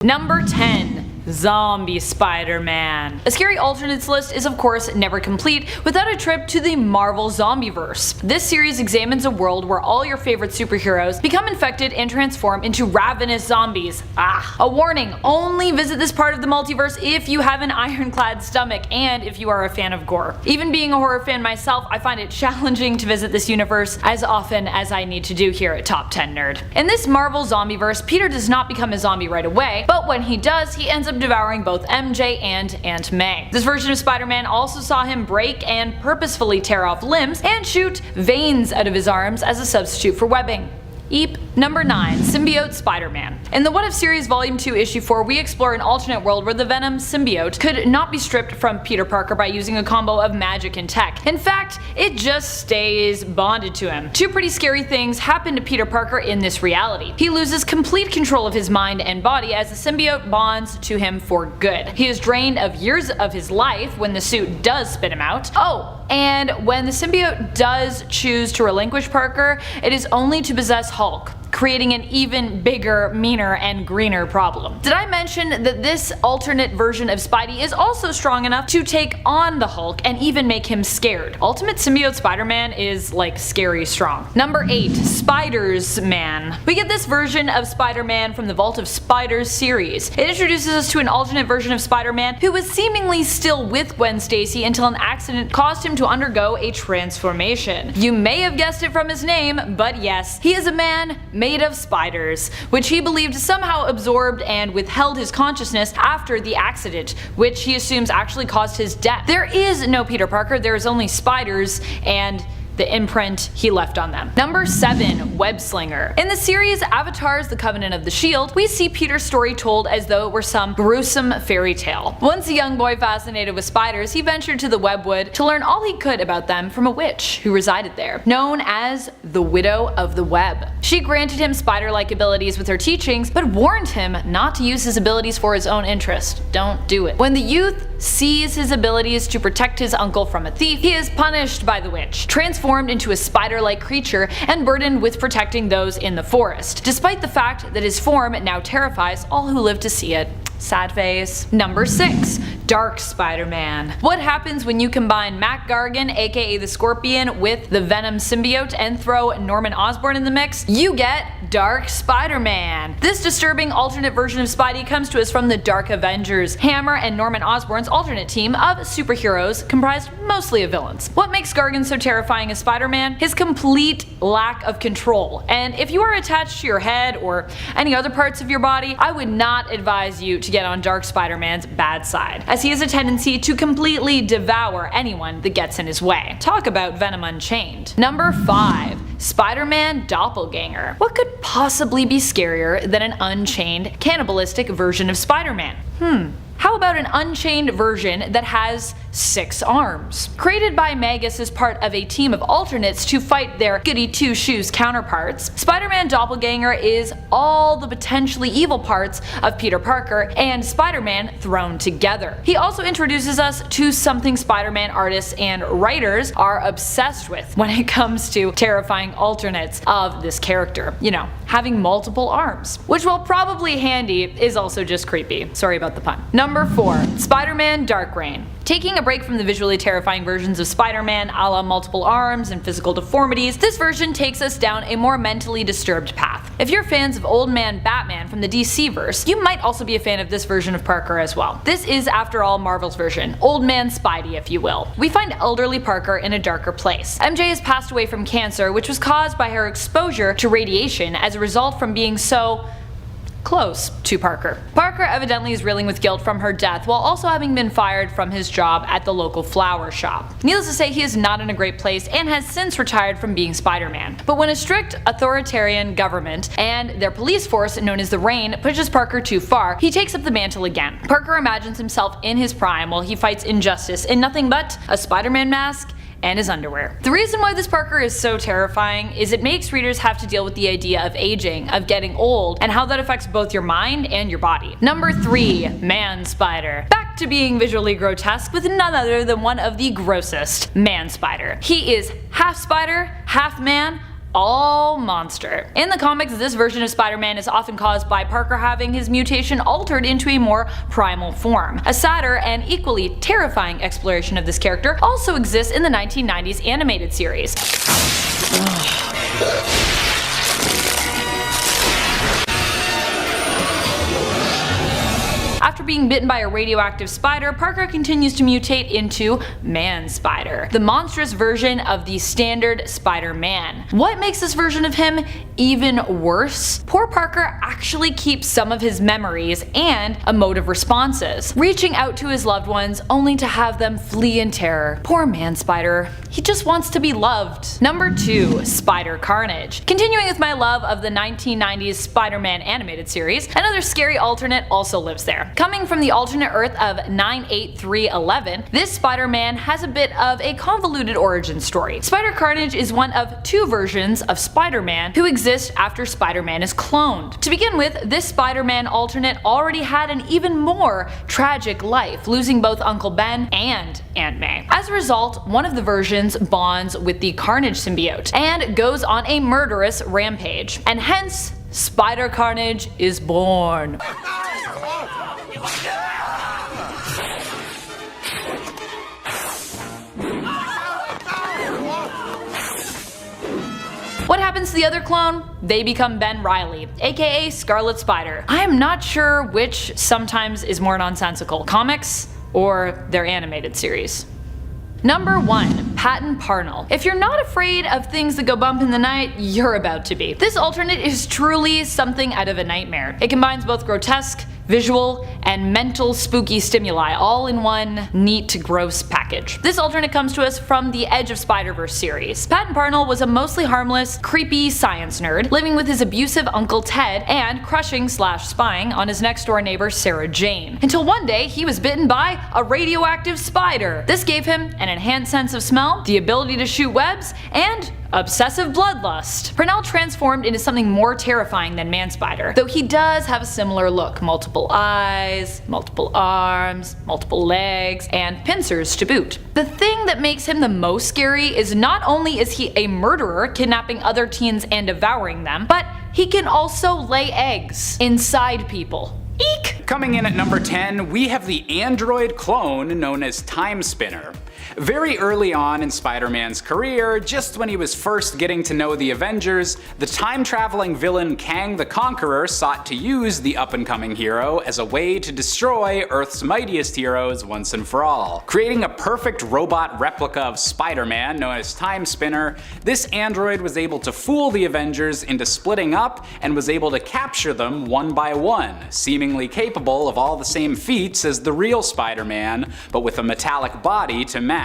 Number 10. Zombie Spider-Man. A scary alternates list is of course never complete without a trip to the Marvel Zombieverse. This series examines a world where all your favorite superheroes become infected and transform into ravenous zombies. A warning, only visit this part of the multiverse if you have an ironclad stomach and if you are a fan of gore. Even being a horror fan myself, I find it challenging to visit this universe as often as I need to do here at Top 10 Nerd. In this Marvel Zombieverse, Peter does not become a zombie right away, but when he does, he ends up devouring both MJ and Aunt May. This version of Spider-Man also saw him break and purposefully tear off limbs and shoot veins out of his arms as a substitute for webbing. Eep. Number 9. Symbiote Spider-Man. In the What If series Volume 2 Issue 4, we explore an alternate world where the Venom symbiote could not be stripped from Peter Parker by using a combo of magic and tech. In fact, it just stays bonded to him. Two pretty scary things happen to Peter Parker in this reality. He loses complete control of his mind and body as the symbiote bonds to him for good. He is drained of years of his life when the suit does spit him out. And when the symbiote does choose to relinquish Parker, it is only to possess Hulk, creating an even bigger, meaner, and greener problem. Did I mention that this alternate version of Spidey is also strong enough to take on the Hulk and even make him scared? Ultimate Symbiote Spider-Man is like scary strong. Number 8. Spiders Man. We get this version of Spider-Man from the Vault of Spiders series. It introduces us to an alternate version of Spider-Man who was seemingly still with Gwen Stacy until an accident caused him to undergo a transformation. You may have guessed it from his name, but yes, he is a man made of spiders, which he believed somehow absorbed and withheld his consciousness after the accident, which he assumes actually caused his death. There is no Peter Parker, there is only spiders and the imprint he left on them. Number 7. Web Slinger. In the series Avatar's The Covenant of the Shield, we see Peter's story told as though it were some gruesome fairy tale. Once a young boy fascinated with spiders, he ventured to the Webwood to learn all he could about them from a witch who resided there, known as the Widow of the Web. She granted him spider-like abilities with her teachings, but warned him not to use his abilities for his own interest. Don't do it. When the youth sees his abilities to protect his uncle from a thief, he is punished by the witch, transformed into a spider-like creature and burdened with protecting those in the forest, despite the fact that his form now terrifies all who live to see it. Sad face. Number 6. Dark Spider-Man. What happens when you combine Mac Gargan, aka the Scorpion, with the Venom symbiote and throw Norman Osborn in the mix? You get Dark Spider-Man. This disturbing alternate version of Spidey comes to us from the Dark Avengers, Hammer and Norman Osborn's alternate team of superheroes comprised mostly of villains. What makes Gargan so terrifying as Spider-Man? His complete lack of control. And if you are attached to your head or any other parts of your body, I would not advise you to get on Dark Spider-Man's bad side, as he has a tendency to completely devour anyone that gets in his way. Talk about Venom Unchained. Number 5. Spider-Man Doppelganger. What could possibly be scarier than an unchained, cannibalistic version of Spider-Man? How about an unchained version that has 6 arms? Created by Magus as part of a team of alternates to fight their goody two-shoes counterparts, Spider-Man Doppelganger is all the potentially evil parts of Peter Parker and Spider-Man thrown together. He also introduces us to something Spider-Man artists and writers are obsessed with when it comes to terrifying alternates of this character. You know, having multiple arms. Which, while probably handy, is also just creepy. Sorry about the pun. Number 4. Spider-Man Dark Reign. Taking a break from the visually terrifying versions of Spider-Man a la multiple arms and physical deformities, this version takes us down a more mentally disturbed path. If you're fans of Old Man Batman from the DC-verse, you might also be a fan of this version of Parker as well. This is, after all, Marvel's version, Old Man Spidey if you will. We find elderly Parker in a darker place. MJ has passed away from cancer, which was caused by her exposure to radiation as a result from being so close to Parker. Parker evidently is reeling with guilt from her death while also having been fired from his job at the local flower shop. Needless to say, he is not in a great place and has since retired from being Spider-Man. But when a strict authoritarian government and their police force known as the Reign pushes Parker too far, he takes up the mantle again. Parker imagines himself in his prime while he fights injustice in nothing but a Spider-Man mask and his underwear. The reason why this Parker is so terrifying is it makes readers have to deal with the idea of aging, of getting old, and how that affects both your mind and your body. Number 3. Man Spider. Back to being visually grotesque with none other than one of the grossest, Man Spider. He is half spider, half man, all monster. In the comics, this version of Spider-Man is often caused by Parker having his mutation altered into a more primal form. A sadder and equally terrifying exploration of this character also exists in the 1990s animated series. After being bitten by a radioactive spider, Parker continues to mutate into Man-Spider, the monstrous version of the standard Spider-Man. What makes this version of him even worse? Poor Parker actually keeps some of his memories and emotive responses, reaching out to his loved ones only to have them flee in terror. Poor Man-Spider. He just wants to be loved. Number 2. Spider Carnage. Continuing with my love of the 1990s Spider-Man animated series, another scary alternate also lives there. Coming from the alternate Earth of 98311, this Spider-Man has a bit of a convoluted origin story. Spider Carnage is one of 2 versions of Spider-Man who exist after Spider-Man is cloned. To begin with, this Spider-Man alternate already had an even more tragic life, losing both Uncle Ben and Aunt May. As a result, one of the versions bonds with the Carnage symbiote and goes on a murderous rampage, and hence Spider Carnage is born. What happens to the other clone? They become Ben Reilly, aka Scarlet Spider. I am not sure which sometimes is more nonsensical, comics or their animated series. Number 1. Patton Parnell. If you're not afraid of things that go bump in the night, you're about to be. This alternate is truly something out of a nightmare. It combines both grotesque, visual, and mental spooky stimuli all in one neat, gross package. This alternate comes to us from the Edge of Spider-Verse series. Patton Parnell was a mostly harmless, creepy science nerd living with his abusive Uncle Ted and crushing/spying on his next door neighbor Sarah Jane. Until one day he was bitten by a radioactive spider. This gave him an enhanced sense of smell, the ability to shoot webs, and obsessive bloodlust. Parnell transformed into something more terrifying than Man-Spider, though he does have a similar look. Multiple eyes, multiple arms, multiple legs, and pincers to boot. The thing that makes him the most scary is not only is he a murderer, kidnapping other teens and devouring them, but he can also lay eggs inside people. Eek! Coming in at number 10, we have the android clone known as Time Spinner. Very early on in Spider-Man's career, just when he was first getting to know the Avengers, the time-traveling villain Kang the Conqueror sought to use the up-and-coming hero as a way to destroy Earth's mightiest heroes once and for all. Creating a perfect robot replica of Spider-Man known as Time Spinner, this android was able to fool the Avengers into splitting up and was able to capture them one by one, seemingly capable of all the same feats as the real Spider-Man, but with a metallic body to match.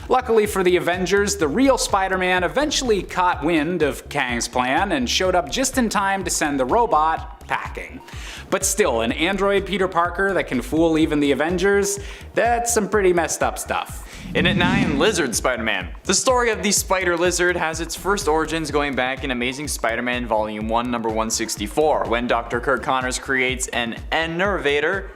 Luckily for the Avengers, the real Spider-Man eventually caught wind of Kang's plan and showed up just in time to send the robot packing. But still, an android Peter Parker that can fool even the Avengers, that's some pretty messed up stuff. In at 9, Lizard Spider-Man. The story of the Spider Lizard has its first origins going back in Amazing Spider-Man Volume 1, number 164, when Dr. Kirk Connors creates an innervator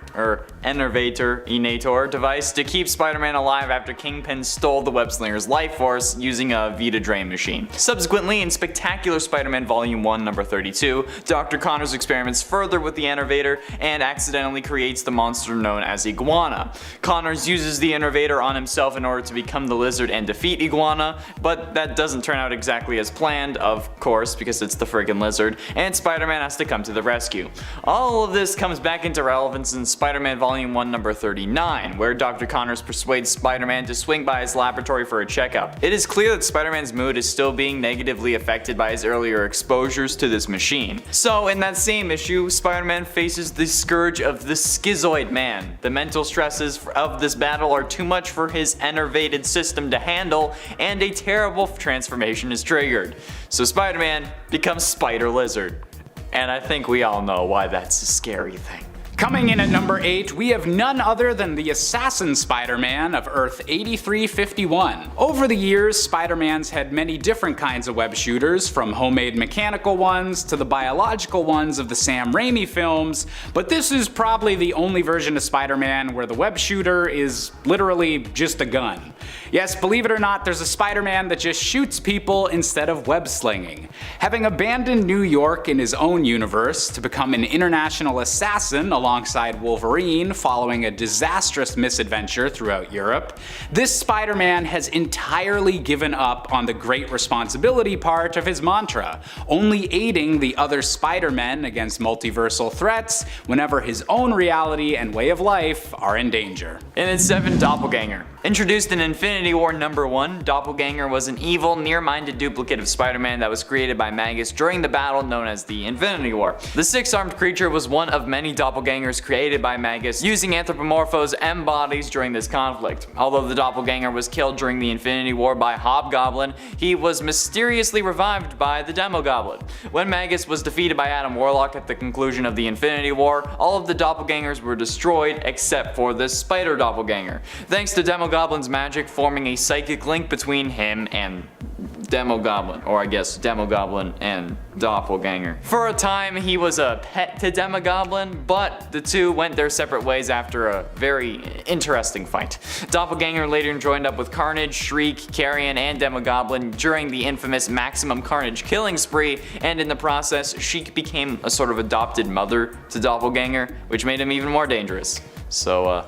device to keep Spider-Man alive after Kingpin stole the web slinger's life force using a Vita Drain machine. Subsequently, in Spectacular Spider-Man Volume 1, number 32, Dr. Connors experiments further with the innervator and accidentally creates the monster known as Iguana. Connors uses the innervator on himself in order to become the Lizard and defeat Iguana, but that doesn't turn out exactly as planned, of course, because it's the friggin' Lizard, and Spider-Man has to come to the rescue. All of this comes back into relevance in Spider-Man Volume 1, number 39, where Dr. Connors persuades Spider-Man to swing by his laboratory for a checkup. It is clear that Spider-Man's mood is still being negatively affected by his earlier exposures to this machine. So in that same issue, Spider-Man faces the scourge of the Schizoid Man. The mental stresses of this battle are too much for his enervated system to handle, and a terrible transformation is triggered. So Spider-Man becomes Spider Lizard. And I think we all know why that's a scary thing. Coming in at number 8, we have none other than the Assassin Spider-Man of Earth 8351. Over the years, Spider-Mans had many different kinds of web shooters, from homemade mechanical ones to the biological ones of the Sam Raimi films, but this is probably the only version of Spider-Man where the web shooter is literally just a gun. Yes, believe it or not, there's a Spider-Man that just shoots people instead of web slinging. Having abandoned New York in his own universe to become an international assassin alongside Wolverine following a disastrous misadventure throughout Europe, this Spider-Man has entirely given up on the great responsibility part of his mantra, only aiding the other Spider-Men against multiversal threats whenever his own reality and way of life are in danger. And it's 7, Doppelganger. Introduced in Infinity War #1, Doppelganger was an evil, near-minded duplicate of Spider-Man that was created by Magus during the battle known as the Infinity War. The 6-armed creature was one of many doppelgangers created by Magus using Anthropomorpho's M bodies during this conflict. Although the Doppelganger was killed during the Infinity War by Hobgoblin, he was mysteriously revived by the Demogoblin. When Magus was defeated by Adam Warlock at the conclusion of the Infinity War, all of the Doppelgangers were destroyed except for the Spider Doppelganger, thanks to Demogoblin's magic forming a psychic link between him and Demogoblin, or I guess Demogoblin and Doppelganger. For a time, he was a pet to Demogoblin, but the two went their separate ways after a very interesting fight. Doppelganger later joined up with Carnage, Shriek, Carrion, and Demogoblin during the infamous Maximum Carnage killing spree, and in the process, Shriek became a sort of adopted mother to Doppelganger, which made him even more dangerous. So,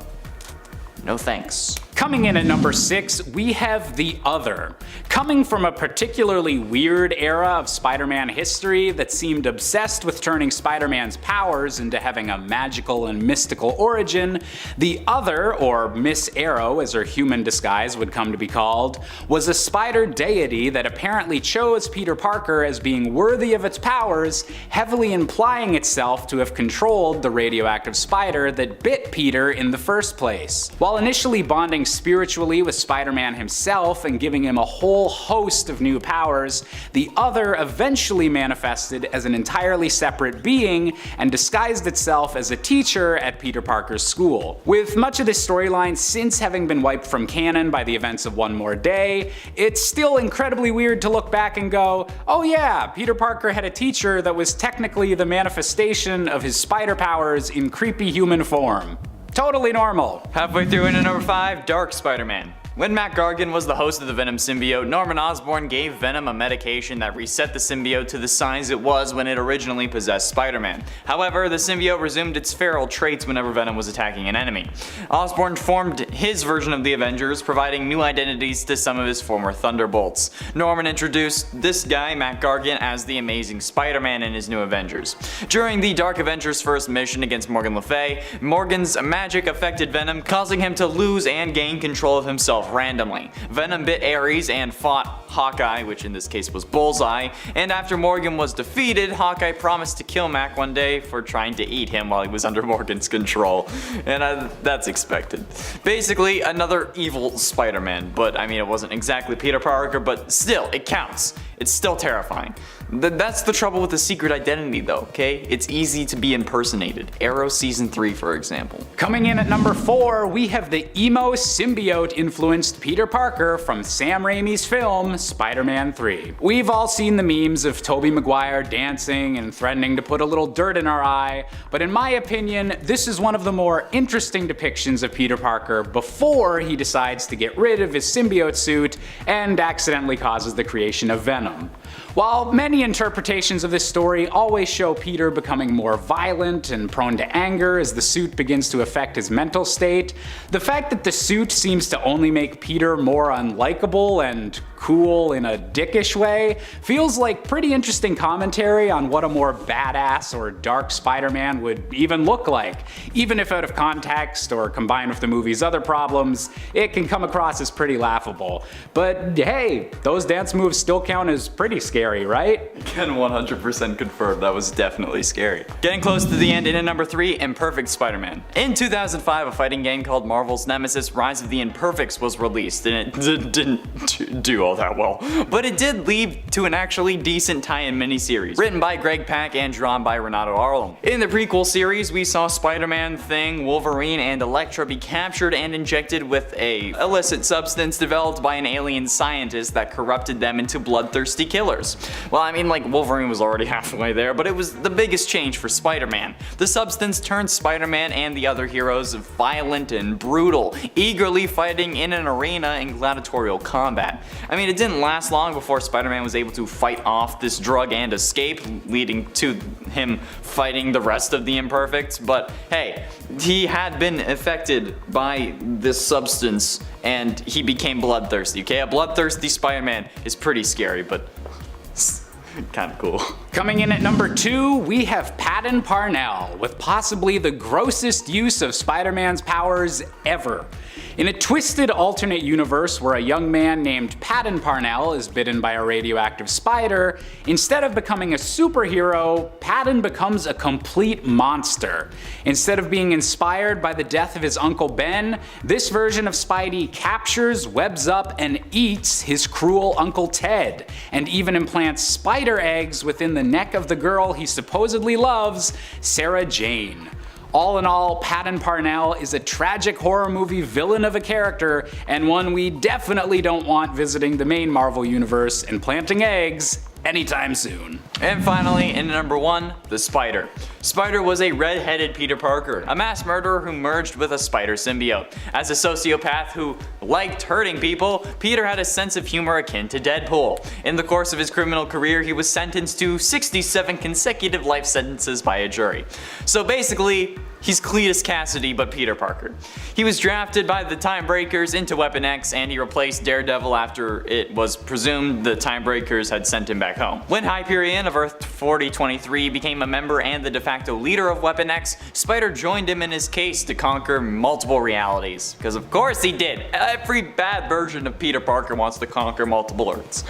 no thanks. Coming in at number 6, we have The Other. Coming from a particularly weird era of Spider-Man history that seemed obsessed with turning Spider-Man's powers into having a magical and mystical origin, The Other, or Miss Arrow as her human disguise would come to be called, was a spider deity that apparently chose Peter Parker as being worthy of its powers, heavily implying itself to have controlled the radioactive spider that bit Peter in the first place. While initially bonding spiritually with Spider-Man himself and giving him a whole host of new powers, The Other eventually manifested as an entirely separate being and disguised itself as a teacher at Peter Parker's school. With much of this storyline since having been wiped from canon by the events of One More Day, it's still incredibly weird to look back and go, oh yeah, Peter Parker had a teacher that was technically the manifestation of his spider powers in creepy human form. Totally normal. Halfway through into number 5, Dark Spider-Man. When Matt Gargan was the host of the Venom symbiote, Norman Osborn gave Venom a medication that reset the symbiote to the size it was when it originally possessed Spider-Man. However, the symbiote resumed its feral traits whenever Venom was attacking an enemy. Osborn formed his version of the Avengers, providing new identities to some of his former Thunderbolts. Norman introduced this guy, Matt Gargan, as the Amazing Spider-Man in his new Avengers. During the Dark Avengers' first mission against Morgan Le Fay, Morgan's magic affected Venom, causing him to lose and gain control of himself randomly. Venom bit Ares and fought Hawkeye, which in this case was Bullseye, and after Morgan was defeated, Hawkeye promised to kill Mac one day for trying to eat him while he was under Morgan's control. And that's expected. Basically, another evil Spider-Man, but I mean it wasn't exactly Peter Parker, but still, it counts. It's still terrifying. That's the trouble with the secret identity though, okay? It's easy to be impersonated. Arrow Season 3, for example. Coming in at number 4, we have the emo symbiote influenced Peter Parker from Sam Raimi's film Spider-Man 3. We've all seen the memes of Tobey Maguire dancing and threatening to put a little dirt in our eye, but in my opinion, this is one of the more interesting depictions of Peter Parker before he decides to get rid of his symbiote suit and accidentally causes the creation of Venom. While many interpretations of this story always show Peter becoming more violent and prone to anger as the suit begins to affect his mental state, the fact that the suit seems to only make Peter more unlikable and cool in a dickish way feels like pretty interesting commentary on what a more badass or dark Spider-Man would even look like. Even if out of context or combined with the movie's other problems, it can come across as pretty laughable. But hey, those dance moves still count as pretty scary, right? Can 100% confirm that was definitely scary. Getting close to the end, in at number 3, Imperfect Spider-Man. In 2005, a fighting game called Marvel's Nemesis Rise of the Imperfects was released, and it didn't do all that well. But it did lead to an actually decent tie-in miniseries, written by Greg Pak and drawn by Renato Arlen. In the prequel series, we saw Spider-Man, Thing, Wolverine, and Elektra be captured and injected with a illicit substance developed by an alien scientist that corrupted them into bloodthirsty killers. Well, I mean, like, Wolverine was already halfway there, but it was the biggest change for Spider-Man. The substance turned Spider-Man and the other heroes violent and brutal, eagerly fighting in an arena in gladiatorial combat. I mean, it didn't last long before Spider-Man was able to fight off this drug and escape, leading to him fighting the rest of the Imperfects, but hey, he had been affected by this substance and he became bloodthirsty, okay? A bloodthirsty Spider-Man is pretty scary, but kind of cool. Coming in at number 2, we have Patton Parnell, with possibly the grossest use of Spider-Man's powers ever. In a twisted alternate universe where a young man named Patton Parnell is bitten by a radioactive spider, instead of becoming a superhero, Patton becomes a complete monster. Instead of being inspired by the death of his Uncle Ben, this version of Spidey captures, webs up, and eats his cruel Uncle Ted, and even implants spider eggs within the neck of the girl he supposedly loves, Sarah Jane. All in all, Patton Parnell is a tragic horror movie villain of a character, and one we definitely don't want visiting the main Marvel universe and planting eggs anytime soon. And finally, in number 1, the Spider. Spider was a red-headed Peter Parker, a mass murderer who merged with a spider symbiote. As a sociopath who liked hurting people, Peter had a sense of humor akin to Deadpool. In the course of his criminal career, he was sentenced to 67 consecutive life sentences by a jury. So basically, he's Cletus Cassidy but Peter Parker. He was drafted by the Timebreakers into Weapon X, and he replaced Daredevil after it was presumed the Timebreakers had sent him back home. When Hyperion of Earth 4023 became a member and the de facto leader of Weapon X, Spider joined him in his case to conquer multiple realities. Because of course he did. Every bad version of Peter Parker wants to conquer multiple Earths.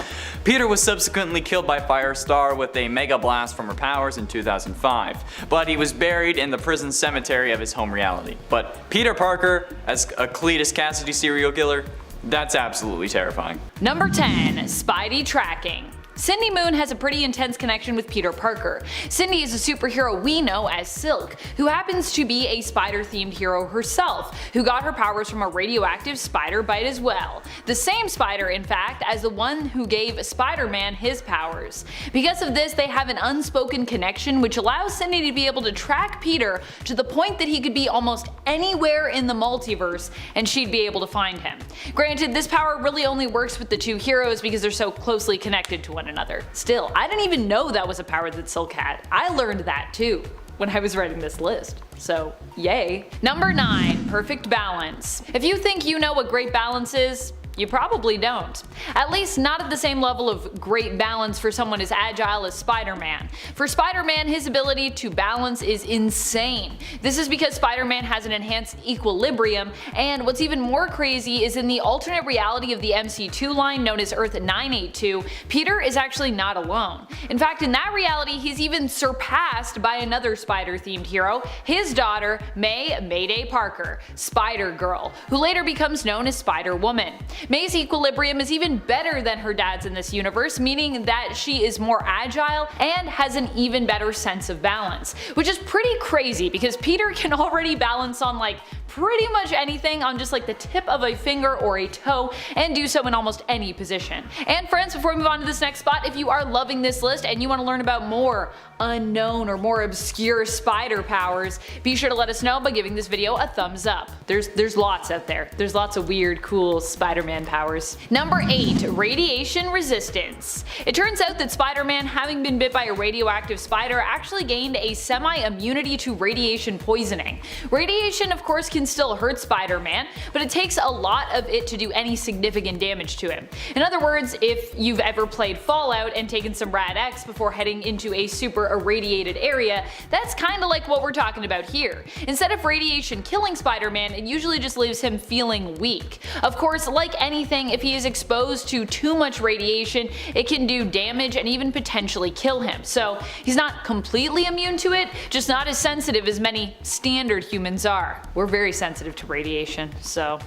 Peter was subsequently killed by Firestar with a Mega Blast from her powers in 2005, but he was buried in the prison cemetery of his home reality. But Peter Parker as a Cletus Cassidy serial killer, that's absolutely terrifying. Number 10, Spidey Tracking. Cindy Moon has a pretty intense connection with Peter Parker. Cindy is a superhero we know as Silk, who happens to be a spider-themed hero herself, who got her powers from a radioactive spider bite as well. The same spider, in fact, as the one who gave Spider-Man his powers. Because of this, they have an unspoken connection which allows Cindy to be able to track Peter to the point that he could be almost anywhere in the multiverse and she'd be able to find him. Granted, this power really only works with the two heroes because they're so closely connected to one another. Still, I didn't even know that was a power that Silk had. I learned that too when I was writing this list. So, yay. Number 9, Perfect Balance. If you think you know what great balance is, you probably don't. At least not at the same level of great balance for someone as agile as Spider-Man. For Spider-Man, his ability to balance is insane. This is because Spider-Man has an enhanced equilibrium, and what's even more crazy is in the alternate reality of the MC2 line known as Earth 982, Peter is actually not alone. In fact, in that reality, he's even surpassed by another spider-themed hero, his daughter, Mayday Parker, Spider-Girl, who later becomes known as Spider-Woman. May's equilibrium is even better than her dad's in this universe, meaning that she is more agile and has an even better sense of balance. Which is pretty crazy because Peter can already balance on like pretty much anything on just like the tip of a finger or a toe and do so in almost any position. And friends, before we move on to this next spot, if you are loving this list and you want to learn about more unknown or more obscure spider powers, be sure to let us know by giving this video a thumbs up. There's lots out there. There's lots of weird, cool Spider-Man powers. Number 8, Radiation Resistance. It turns out that Spider-Man, having been bit by a radioactive spider, actually gained a semi-immunity to radiation poisoning. Radiation, of course, can still hurt Spider-Man, but it takes a lot of it to do any significant damage to him. In other words, if you've ever played Fallout and taken some Rad X before heading into a super irradiated area, that's kinda like what we're talking about here. Instead of radiation killing Spider-Man, it usually just leaves him feeling weak. Of course, like anything, if he is exposed to too much radiation, it can do damage and even potentially kill him. So he's not completely immune to it, just not as sensitive as many standard humans are. We're very sensitive to radiation, so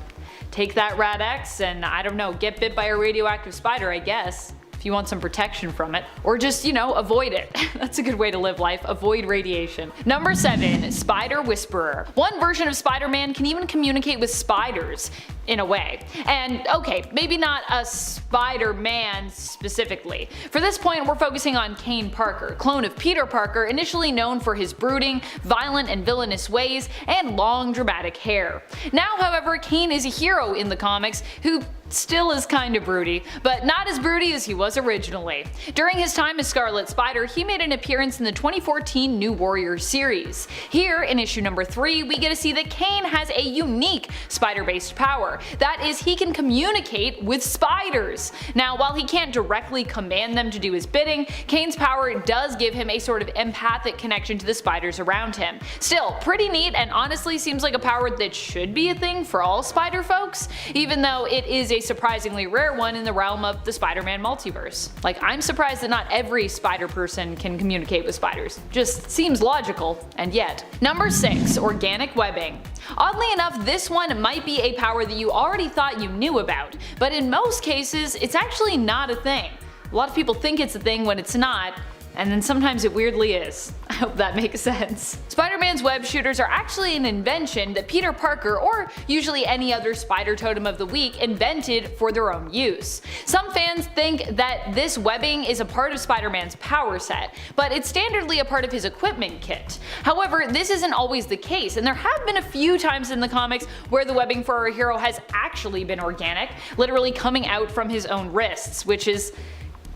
take that Rad X and, I don't know, get bit by a radioactive spider, I guess. If you want some protection from it. Or just, avoid it. That's a good way to live life. Avoid radiation. Number 7. Spider Whisperer. One version of Spider-Man can even communicate with spiders, in a way. And okay, maybe not a Spider-Man specifically. For this point, we're focusing on Kane Parker, clone of Peter Parker, initially known for his brooding, violent and villainous ways, and long dramatic hair. Now, however, Kane is a hero in the comics who still is kinda broody, but not as broody as he was originally. During his time as Scarlet Spider, he made an appearance in the 2014 New Warriors series. Here, in issue number 3, we get to see that Kane has a unique spider-based power. That is, he can communicate with spiders. Now, while he can't directly command them to do his bidding, Kane's power does give him a sort of empathic connection to the spiders around him. Still, pretty neat, and honestly seems like a power that should be a thing for all spider folks, even though it is a surprisingly rare one in the realm of the Spider-Man multiverse. Like, I'm surprised that not every spider person can communicate with spiders. Just seems logical, and yet. Number 6. Organic Webbing. Oddly enough, this one might be a power that you already thought you knew about, but in most cases, it's actually not a thing. A lot of people think it's a thing when it's not, and then sometimes it weirdly is. I hope that makes sense. Spider-Man's web shooters are actually an invention that Peter Parker, or usually any other Spider Totem of the Week, invented for their own use. Some fans think that this webbing is a part of Spider-Man's power set, but it's standardly a part of his equipment kit. However, this isn't always the case, and there have been a few times in the comics where the webbing for our hero has actually been organic, literally coming out from his own wrists, which is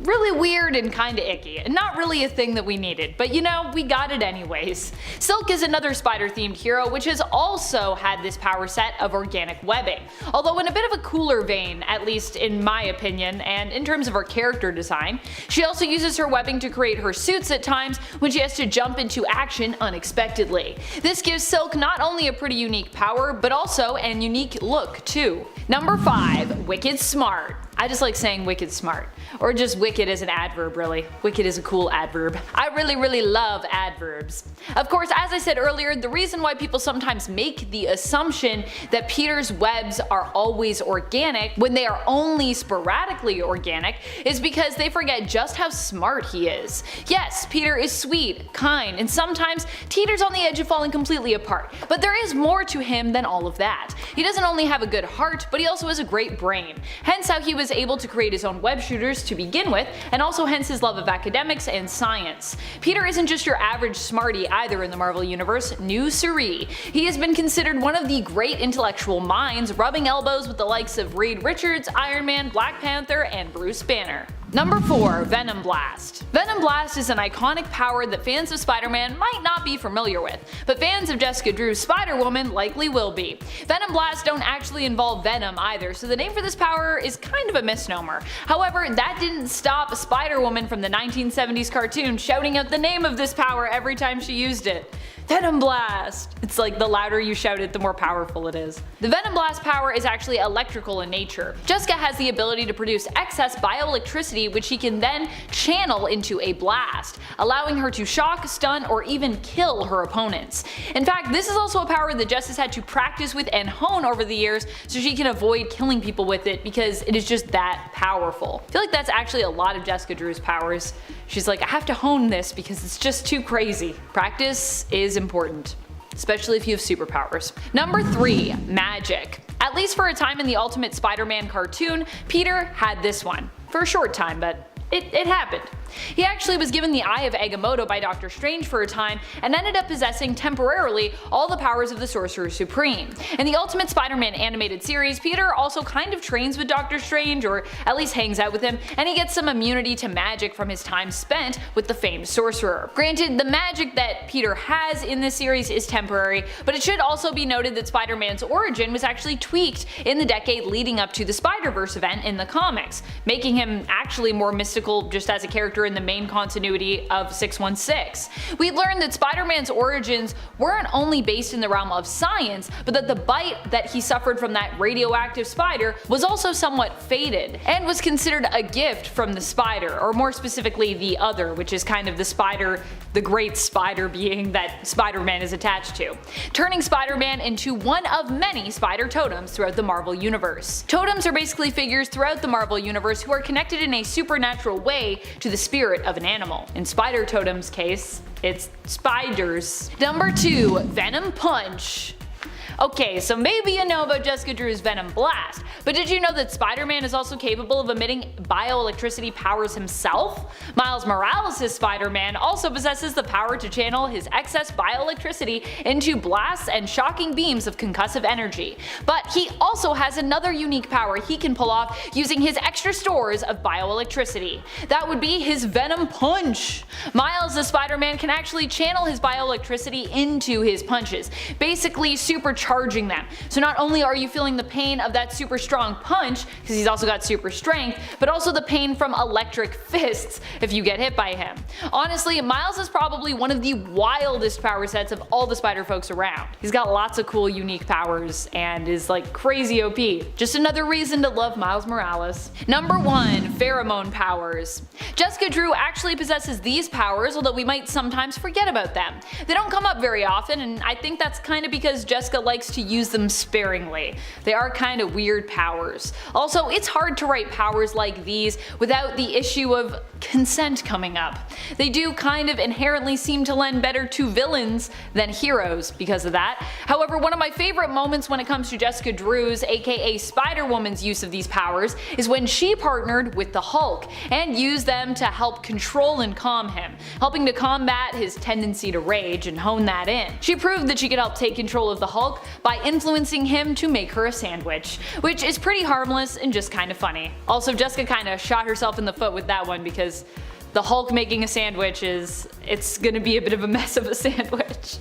really weird and kinda icky, and not really a thing that we needed, but we got it anyways. Silk is another spider-themed hero which has also had this power set of organic webbing, although in a bit of a cooler vein, at least in my opinion, and in terms of her character design. She also uses her webbing to create her suits at times when she has to jump into action unexpectedly. This gives Silk not only a pretty unique power, but also an unique look too. Number 5. Wicked Smart. I just like saying wicked smart. Or just wicked as an adverb, really. Wicked is a cool adverb. I really love adverbs. Of course, as I said earlier, the reason why people sometimes make the assumption that Peter's webs are always organic when they are only sporadically organic is because they forget just how smart he is. Yes, Peter is sweet, kind, and sometimes teeters on the edge of falling completely apart, but there is more to him than all of that. He doesn't only have a good heart, but he also has a great brain. Hence how he was able to create his own web shooters to begin with, and also hence his love of academics and science. Peter isn't just your average smarty either in the Marvel Universe, no siree. He has been considered one of the great intellectual minds, rubbing elbows with the likes of Reed Richards, Iron Man, Black Panther, and Bruce Banner. Number 4. Venom Blast. Venom Blast is an iconic power that fans of Spider-Man might not be familiar with, but fans of Jessica Drew's Spider-Woman likely will be. Venom Blasts don't actually involve venom either, so the name for this power is kind of a misnomer. However, that didn't stop Spider-Woman from the 1970s cartoon shouting out the name of this power every time she used it. Venom Blast! It's like the louder you shout it, the more powerful it is. The Venom Blast power is actually electrical in nature. Jessica has the ability to produce excess bioelectricity which she can then channel into a blast, allowing her to shock, stun, or even kill her opponents. In fact, this is also a power that Jess has had to practice with and hone over the years so she can avoid killing people with it because it is just that powerful. I feel like that's actually a lot of Jessica Drew's powers. She's like, I have to hone this because it's just too crazy. Practice is important, especially if you have superpowers. Number 3. Magic. At least for a time in the Ultimate Spider-Man cartoon, Peter had this one. For a short time, but it happened. He actually was given the Eye of Agamotto by Doctor Strange for a time and ended up possessing temporarily all the powers of the Sorcerer Supreme. In the Ultimate Spider-Man animated series, Peter also kind of trains with Doctor Strange, or at least hangs out with him, and he gets some immunity to magic from his time spent with the famed Sorcerer. Granted, the magic that Peter has in this series is temporary, but it should also be noted that Spider-Man's origin was actually tweaked in the decade leading up to the Spider-Verse event in the comics, making him actually more mystical just as a character character in the main continuity of 616. We learned that Spider-Man's origins weren't only based in the realm of science, but that the bite that he suffered from that radioactive spider was also somewhat fated, and was considered a gift from the spider, or more specifically the Other, which is kind of the spider, the great spider being that Spider-Man is attached to, turning Spider-Man into one of many spider totems throughout the Marvel Universe. Totems are basically figures throughout the Marvel Universe who are connected in a supernatural way to the spirit of an animal. In Spider Totem's case, it's spiders. Number 2. Venom Punch. Okay, so maybe you know about Jessica Drew's Venom Blast, but did you know that Spider-Man is also capable of emitting bioelectricity powers himself? Miles Morales' Spider-Man also possesses the power to channel his excess bioelectricity into blasts and shocking beams of concussive energy. But he also has another unique power he can pull off using his extra stores of bioelectricity. That would be his Venom Punch. Miles the Spider-Man can actually channel his bioelectricity into his punches, basically supercharging them. So not only are you feeling the pain of that super strong punch, because he's also got super strength, but also the pain from electric fists if you get hit by him. Honestly, Miles is probably one of the wildest power sets of all the Spider folks around. He's got lots of cool unique powers and is like crazy OP. Just another reason to love Miles Morales. Number 1. Pheromone Powers. Jessica Drew actually possesses these powers, although we might sometimes forget about them. They don't come up very often, and I think that's kind of because Jessica likes to use them sparingly. They are kind of weird powers. Also, it's hard to write powers like these without the issue of consent coming up. They do kind of inherently seem to lend better to villains than heroes because of that. However, one of my favorite moments when it comes to Jessica Drew's, aka Spider-Woman's, use of these powers is when she partnered with the Hulk and used them to help control and calm him, helping to combat his tendency to rage and hone that in. She proved that she could help take control of the Hulk by influencing him to make her a sandwich, which is pretty harmless and just kind of funny. Also, Jessica kind of shot herself in the foot with that one because the Hulk making a sandwich it's gonna be a bit of a mess of a sandwich.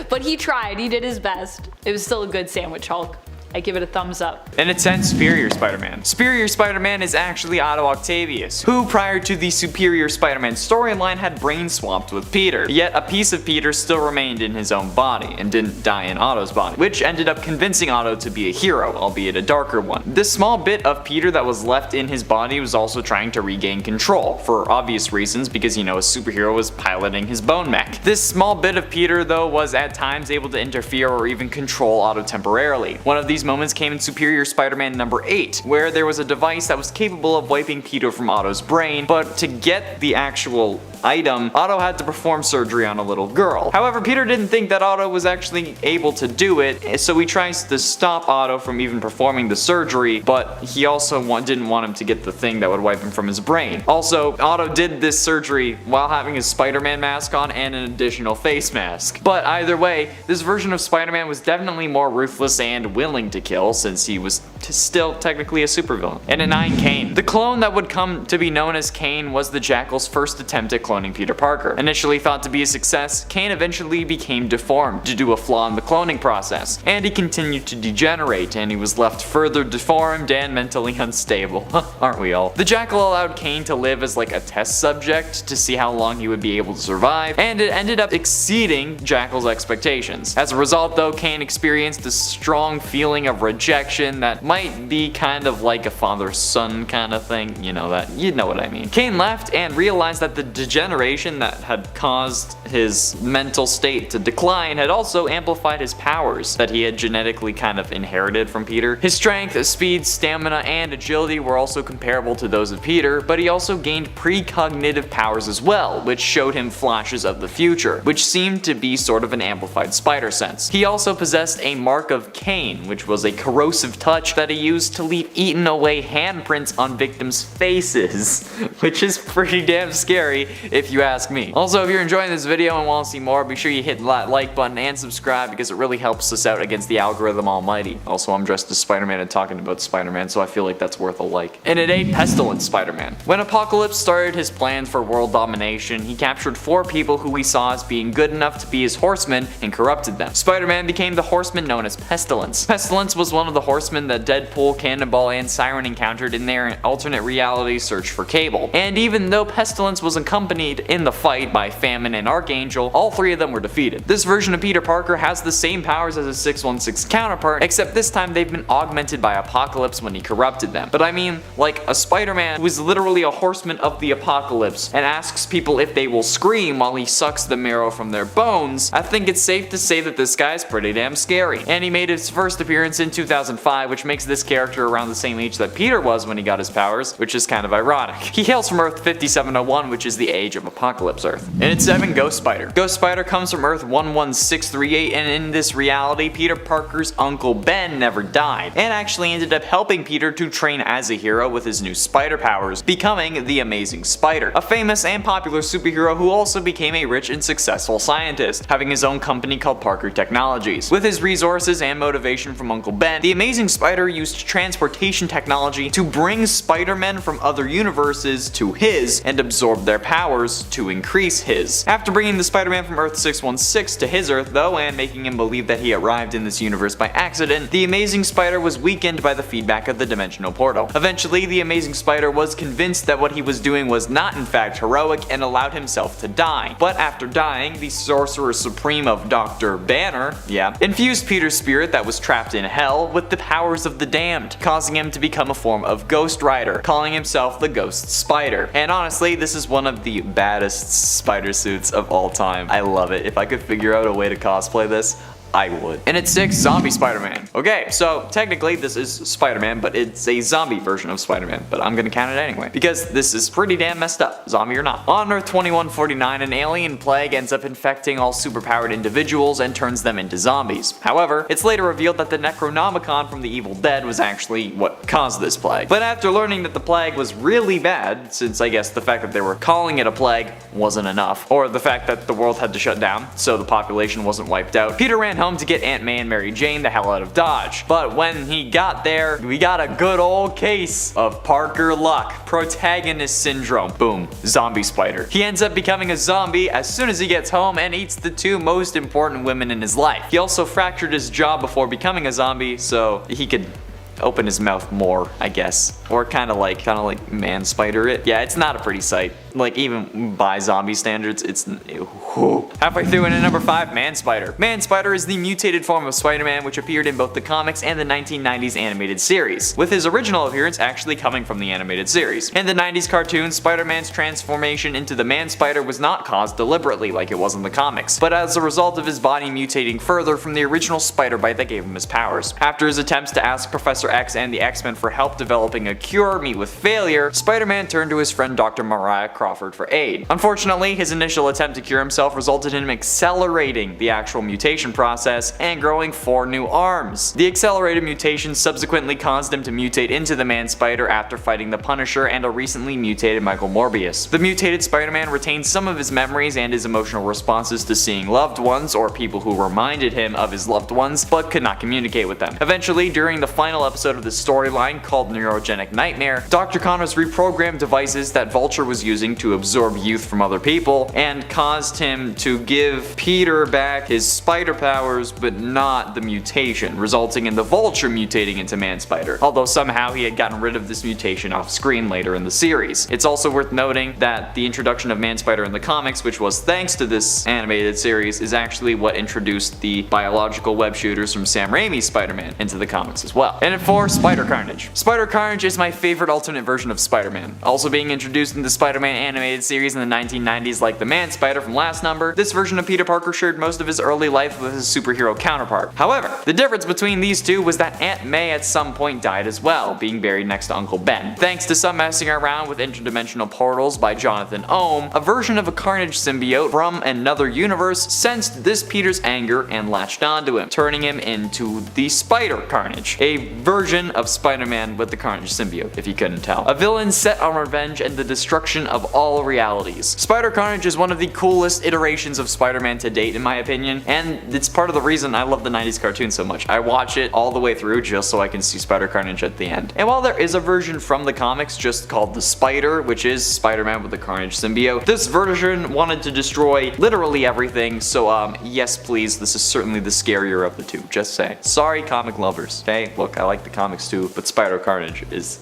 But he tried, he did his best. It was still a good sandwich, Hulk. I give it a thumbs up. In a sense, Superior Spider-Man. Superior Spider-Man is actually Otto Octavius, who prior to the Superior Spider-Man storyline had brain swapped with Peter. Yet a piece of Peter still remained in his own body and didn't die in Otto's body, which ended up convincing Otto to be a hero, albeit a darker one. This small bit of Peter that was left in his body was also trying to regain control, for obvious reasons because, you know, a superhero was piloting his bone mech. This small bit of Peter though was at times able to interfere or even control Otto temporarily. One of these moments came in Superior Spider-Man number 8, where there was a device that was capable of wiping Peter from Otto's brain, but to get the actual item, Otto had to perform surgery on a little girl. However, Peter didn't think that Otto was actually able to do it, so he tries to stop Otto from even performing the surgery, but he also didn't want him to get the thing that would wipe him from his brain. Also, Otto did this surgery while having his Spider-Man mask on and an additional face mask. But either way, this version of Spider-Man was definitely more ruthless and willing to kill, since he was still technically a supervillain. And at 9, Kane. The clone that would come to be known as Kane was the Jackal's first attempt at cloning Peter Parker. Initially thought to be a success, Kane eventually became deformed due to a flaw in the cloning process, and he continued to degenerate, and he was left further deformed and mentally unstable. Aren't we all? The Jackal allowed Kane to live as like a test subject to see how long he would be able to survive, and it ended up exceeding Jackal's expectations. As a result though, Kane experienced a strong feeling of rejection that might be kind of like a father-son kind of thing, you know what I mean. Kane left and realized that the degeneration that had caused his mental state to decline had also amplified his powers that he had genetically kind of inherited from Peter. His strength, speed, stamina, and agility were also comparable to those of Peter, but he also gained precognitive powers as well, which showed him flashes of the future, which seemed to be sort of an amplified spider sense. He also possessed a Mark of Cain, which was a corrosive touch that he used to leave eaten away handprints on victims' faces, which is pretty damn scary if you ask me. Also, if you're enjoying this video and want to see more, be sure you hit that like button and subscribe because it really helps us out against the algorithm almighty. Also, I'm dressed as Spider-Man and talking about Spider-Man, so I feel like that's worth a like. And at 8, Pestilence Spider-Man. When Apocalypse started his plans for world domination, he captured 4 people who he saw as being good enough to be his horsemen and corrupted them. Spider-Man became the horseman known as Pestilence. Pestilence was one of the horsemen that Deadpool, Cannonball, and Siren encountered in their alternate reality search for Cable. And even though Pestilence was accompanied in the fight by Famine and Archangel, all 3 of them were defeated. This version of Peter Parker has the same powers as his 616 counterpart, except this time they've been augmented by Apocalypse when he corrupted them. But I mean, like a Spider-Man who is literally a horseman of the apocalypse and asks people if they will scream while he sucks the marrow from their bones, I think it's safe to say that this guy's pretty damn scary. And he made his first appearance in 2005, which makes this character around the same age that Peter was when he got his powers, which is kind of ironic. He hails from Earth 5701, which is the age of Apocalypse Earth. And at 7, Ghost Spider. Ghost Spider comes from Earth 11638, and in this reality, Peter Parker's Uncle Ben never died, and actually ended up helping Peter to train as a hero with his new spider powers, becoming the Amazing Spider, a famous and popular superhero who also became a rich and successful scientist, having his own company called Parker Technologies. With his resources and motivation from Uncle Ben, the Amazing Spider used transportation technology to bring Spider-Men from other universes to his and absorb their powers to increase his. After bringing the Spider-Man from Earth 616 to his Earth though, and making him believe that he arrived in this universe by accident, the Amazing Spider was weakened by the feedback of the dimensional portal. Eventually, the Amazing Spider was convinced that what he was doing was not in fact heroic and allowed himself to die. But after dying, the Sorcerer Supreme of Dr. Banner, infused Peter's spirit that was trapped in hell with the powers of the damned, causing him to become a form of Ghost Rider, calling himself the Ghost Spider. And honestly, this is one of the baddest spider suits of all time. I love it. If I could figure out a way to cosplay this, I would. And at 6, Zombie Spider-Man. Okay, so technically this is Spider-Man, but it's a zombie version of Spider-Man, but I'm gonna count it anyway, because this is pretty damn messed up, zombie or not. On Earth 2149, an alien plague ends up infecting all superpowered individuals and turns them into zombies. However, it's later revealed that the Necronomicon from the Evil Dead was actually what caused this plague. But after learning that the plague was really bad, since I guess the fact that they were calling it a plague wasn't enough, or the fact that the world had to shut down, so the population wasn't wiped out, Peter ran home to get Aunt May and Mary Jane the hell out of Dodge. But when he got there, we got a good old case of Parker luck, protagonist syndrome. Boom, zombie spider. He ends up becoming a zombie as soon as he gets home and eats the 2 most important women in his life. He also fractured his jaw before becoming a zombie, so he could open his mouth more, I guess. Or kind of like man spider it. Yeah, it's not a pretty sight. Like, even by zombie standards, it's whew. Halfway through, in at number 5, Man Spider. Man Spider is the mutated form of Spider-Man, which appeared in both the comics and the 1990s animated series, with his original appearance actually coming from the animated series. In the 90s cartoon, Spider-Man's transformation into the Man Spider was not caused deliberately like it was in the comics, but as a result of his body mutating further from the original spider bite that gave him his powers. After his attempts to ask Professor X and the X-Men for help developing a cure meet with failure, Spider-Man turned to his friend Dr. Mariah Crawford for aid. Unfortunately, his initial attempt to cure himself resulted in him accelerating the actual mutation process and growing 4 new arms. The accelerated mutation subsequently caused him to mutate into the Man Spider after fighting the Punisher and a recently mutated Michael Morbius. The mutated Spider-Man retained some of his memories and his emotional responses to seeing loved ones or people who reminded him of his loved ones but could not communicate with them. Eventually, during the final episode of the storyline called Neurogenic Nightmare, Dr. Connors reprogrammed devices that Vulture was using to absorb youth from other people and caused him to give Peter back his spider powers but not the mutation, resulting in the Vulture mutating into Man Spider, although somehow he had gotten rid of this mutation off screen later in the series. It's also worth noting that the introduction of Man Spider in the comics, which was thanks to this animated series, is actually what introduced the biological web shooters from Sam Raimi's Spider-Man into the comics as well. And at 4, Spider Carnage. Spider Carnage is my favorite alternate version of Spider-Man. Also being introduced in the Spider-Man animated series in the 1990s like the Man Spider from last number, this version of Peter Parker shared most of his early life with his superhero counterpart. However, the difference between these two was that Aunt May at some point died as well, being buried next to Uncle Ben. Thanks to some messing around with interdimensional portals by Jonathan Ohm, a version of a Carnage symbiote from another universe sensed this Peter's anger and latched onto him, turning him into the Spider Carnage, a version of Spider-Man with the Carnage symbiote, if you couldn't tell. A villain set on revenge and the destruction of all realities. Spider Carnage is one of the coolest iterations of Spider-Man to date in my opinion, and it's part of the reason I love the 90s cartoon so much. I watch it all the way through just so I can see Spider Carnage at the end. And while there is a version from the comics just called the Spider, which is Spider-Man with the Carnage symbiote, this version wanted to destroy literally everything, so yes please, this is certainly the scarier of the two, just saying. Sorry comic lovers, okay? Look, I like the comics too, but Spider Carnage is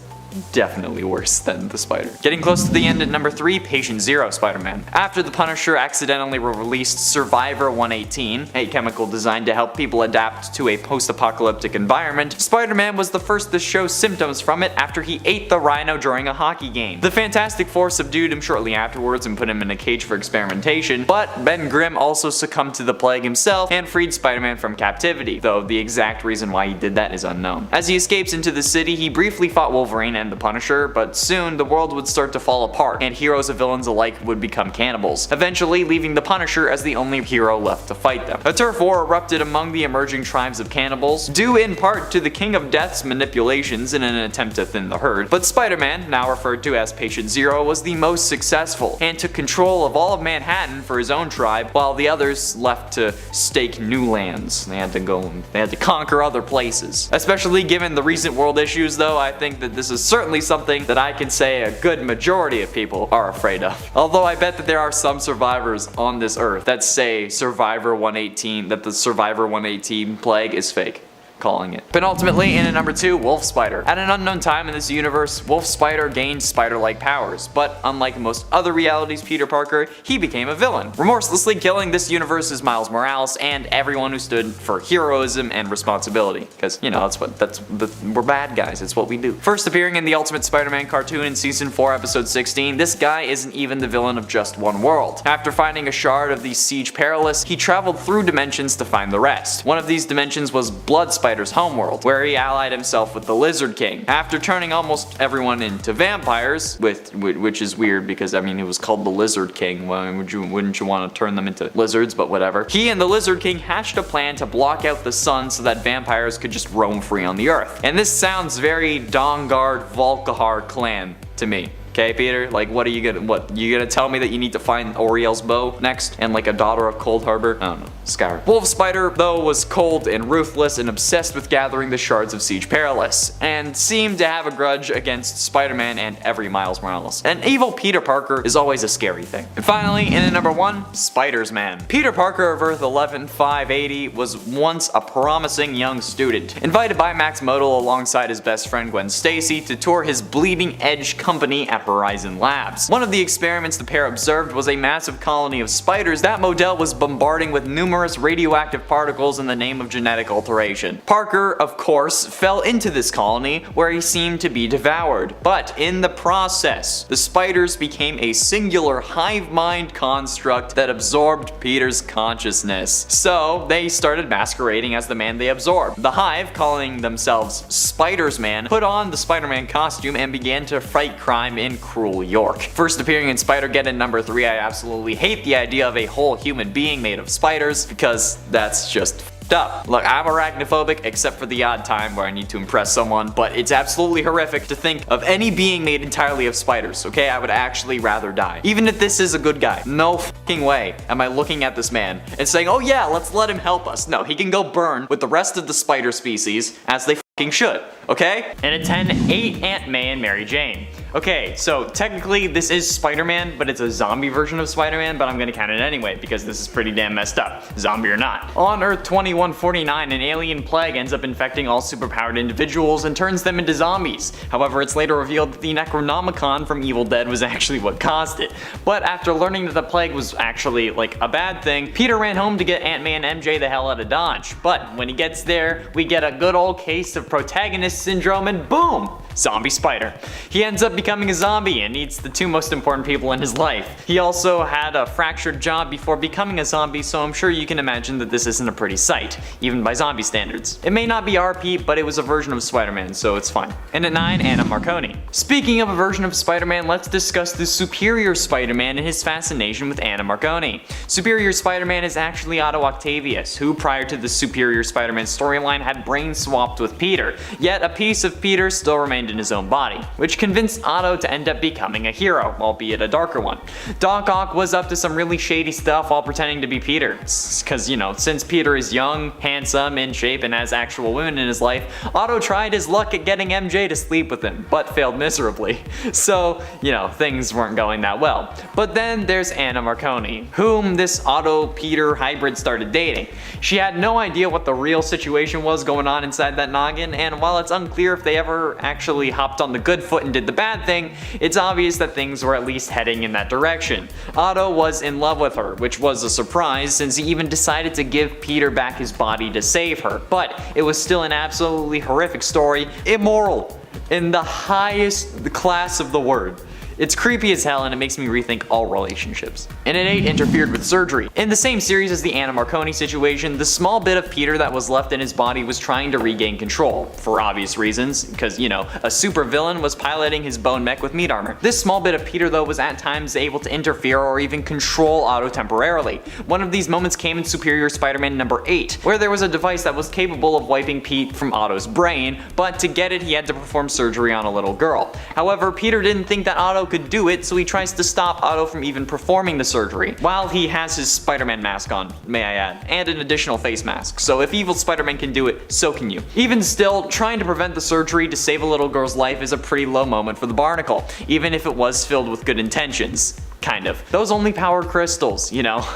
definitely worse than the Spider. Getting close to the end at number 3, Patient Zero Spider-Man. After the Punisher accidentally released Survivor 118, a chemical designed to help people adapt to a post-apocalyptic environment, Spider-Man was the first to show symptoms from it after he ate the rhino during a hockey game. The Fantastic Four subdued him shortly afterwards and put him in a cage for experimentation, but Ben Grimm also succumbed to the plague himself and freed Spider-Man from captivity, though the exact reason why he did that is unknown. As he escapes into the city, he briefly fought Wolverine and the Punisher, but soon the world would start to fall apart, and heroes and villains alike would become cannibals, eventually leaving the Punisher as the only hero left to fight them. A turf war erupted among the emerging tribes of cannibals, due in part to the King of Death's manipulations in an attempt to thin the herd, but Spider-Man, now referred to as Patient Zero, was the most successful, and took control of all of Manhattan for his own tribe, while the others left to stake new lands. They had to conquer other places. Especially given the recent world issues though, I think that this is certainly something that I can say a good majority of people are afraid of. Although I bet that there are some survivors on this earth that say Survivor 118, that the Survivor 118 plague is fake. Calling it. Penultimately, in at number 2, Wolf Spider. At an unknown time in this universe, Wolf Spider gained spider-like powers, but unlike most other realities Peter Parker, he became a villain, remorselessly killing this universe's Miles Morales and everyone who stood for heroism and responsibility. Because, you know, we're bad guys, it's what we do. First appearing in the Ultimate Spider-Man cartoon in Season 4, Episode 16, this guy isn't even the villain of just one world. After finding a shard of the Siege Perilous, he traveled through dimensions to find the rest. One of these dimensions was Blood Spider's homeworld, where he allied himself with the Lizard King. After turning almost everyone into vampires, which is weird because I mean it was called the Lizard King, well, wouldn't you want to turn them into lizards, but whatever. He and the Lizard King hatched a plan to block out the sun so that vampires could just roam free on the earth. And this sounds very Dawnguard Volkihar clan to me. Okay, Peter? Like, you gonna tell me that you need to find Oriel's bow next? And like a daughter of Cold Harbor? I don't know. Skyrim. Wolf Spider, though, was cold and ruthless and obsessed with gathering the shards of Siege Perilous, and seemed to have a grudge against Spider-Man and every Miles Morales. An evil Peter Parker is always a scary thing. And finally, in at number 1, Spider-Man. Peter Parker of Earth 11580 was once a promising young student, invited by Max Modal alongside his best friend Gwen Stacy to tour his Bleeding Edge company at Horizon Labs. One of the experiments the pair observed was a massive colony of spiders that Modell was bombarding with numerous radioactive particles in the name of genetic alteration. Parker, of course, fell into this colony where he seemed to be devoured, but in the process, the spiders became a singular hive mind construct that absorbed Peter's consciousness. So they started masquerading as the man they absorbed. The hive, calling themselves Spidersman, put on the Spider-Man costume and began to fight crime in Cruel York. First appearing in Spider-Geddon number 3, I absolutely hate the idea of a whole human being made of spiders, because that's just up. Look, I'm arachnophobic except for the odd time where I need to impress someone, but it's absolutely horrific to think of any being made entirely of spiders, okay? I would actually rather die. Even if this is a good guy. No fucking way am I looking at this man and saying, oh yeah, let's let him help us. No, he can go burn with the rest of the spider species, as they fucking should, okay? And at 10, 8 Aunt May and Mary Jane. Okay, so technically this is Spider-Man, but it's a zombie version of Spider-Man, but I'm gonna count it anyway because this is pretty damn messed up, zombie or not. On Earth 2149, an alien plague ends up infecting all superpowered individuals and turns them into zombies. However, it's later revealed that the Necronomicon from Evil Dead was actually what caused it. But after learning that the plague was actually like a bad thing, Peter ran home to get Aunt May and MJ the hell out of Dodge. But when he gets there, we get a good old case of protagonist syndrome and boom! Zombie spider. He ends up becoming a zombie and eats the two most important people in his life. He also had a fractured jaw before becoming a zombie, so I'm sure you can imagine that this isn't a pretty sight, even by zombie standards. It may not be our Pete, but it was a version of Spider-Man, so it's fine. And at 9, Anna Marconi. Speaking of a version of Spider-Man, let's discuss the Superior Spider-Man and his fascination with Anna Marconi. Superior Spider-Man is actually Otto Octavius, who prior to the Superior Spider-Man storyline had brain swapped with Peter, yet a piece of Peter still remained in his own body, which convinced Otto to end up becoming a hero, albeit a darker one. Doc Ock was up to some really shady stuff while pretending to be Peter, cause you know, since Peter is young, handsome, in shape, and has actual women in his life, Otto tried his luck at getting MJ to sleep with him, but failed miserably. So, you know, things weren't going that well. But then there's Anna Marconi, whom this Otto-Peter hybrid started dating. She had no idea what the real situation was going on inside that noggin, and while it's unclear if they ever actually hopped on the good foot and did the bad thing, it's obvious that things were at least heading in that direction. Otto was in love with her, which was a surprise since he even decided to give Peter back his body to save her, but it was still an absolutely horrific story, immoral, in the highest class of the word. It's creepy as hell and it makes me rethink all relationships. And at 8, interfered with surgery. In the same series as the Anna Marconi situation, the small bit of Peter that was left in his body was trying to regain control, for obvious reasons, because, you know, a super villain was piloting his bone mech with meat armor. This small bit of Peter though was at times able to interfere or even control Otto temporarily. One of these moments came in Superior Spider-Man number 8, where there was a device that was capable of wiping Pete from Otto's brain, but to get it he had to perform surgery on a little girl. However, Peter didn't think that Otto could do it, so he tries to stop Otto from even performing the surgery, while he has his Spider-Man mask on, may I add, and an additional face mask, so if evil Spider-Man can do it, so can you. Even still, trying to prevent the surgery to save a little girl's life is a pretty low moment for the Barnacle, even if it was filled with good intentions. Kind of. Those only power crystals, you know.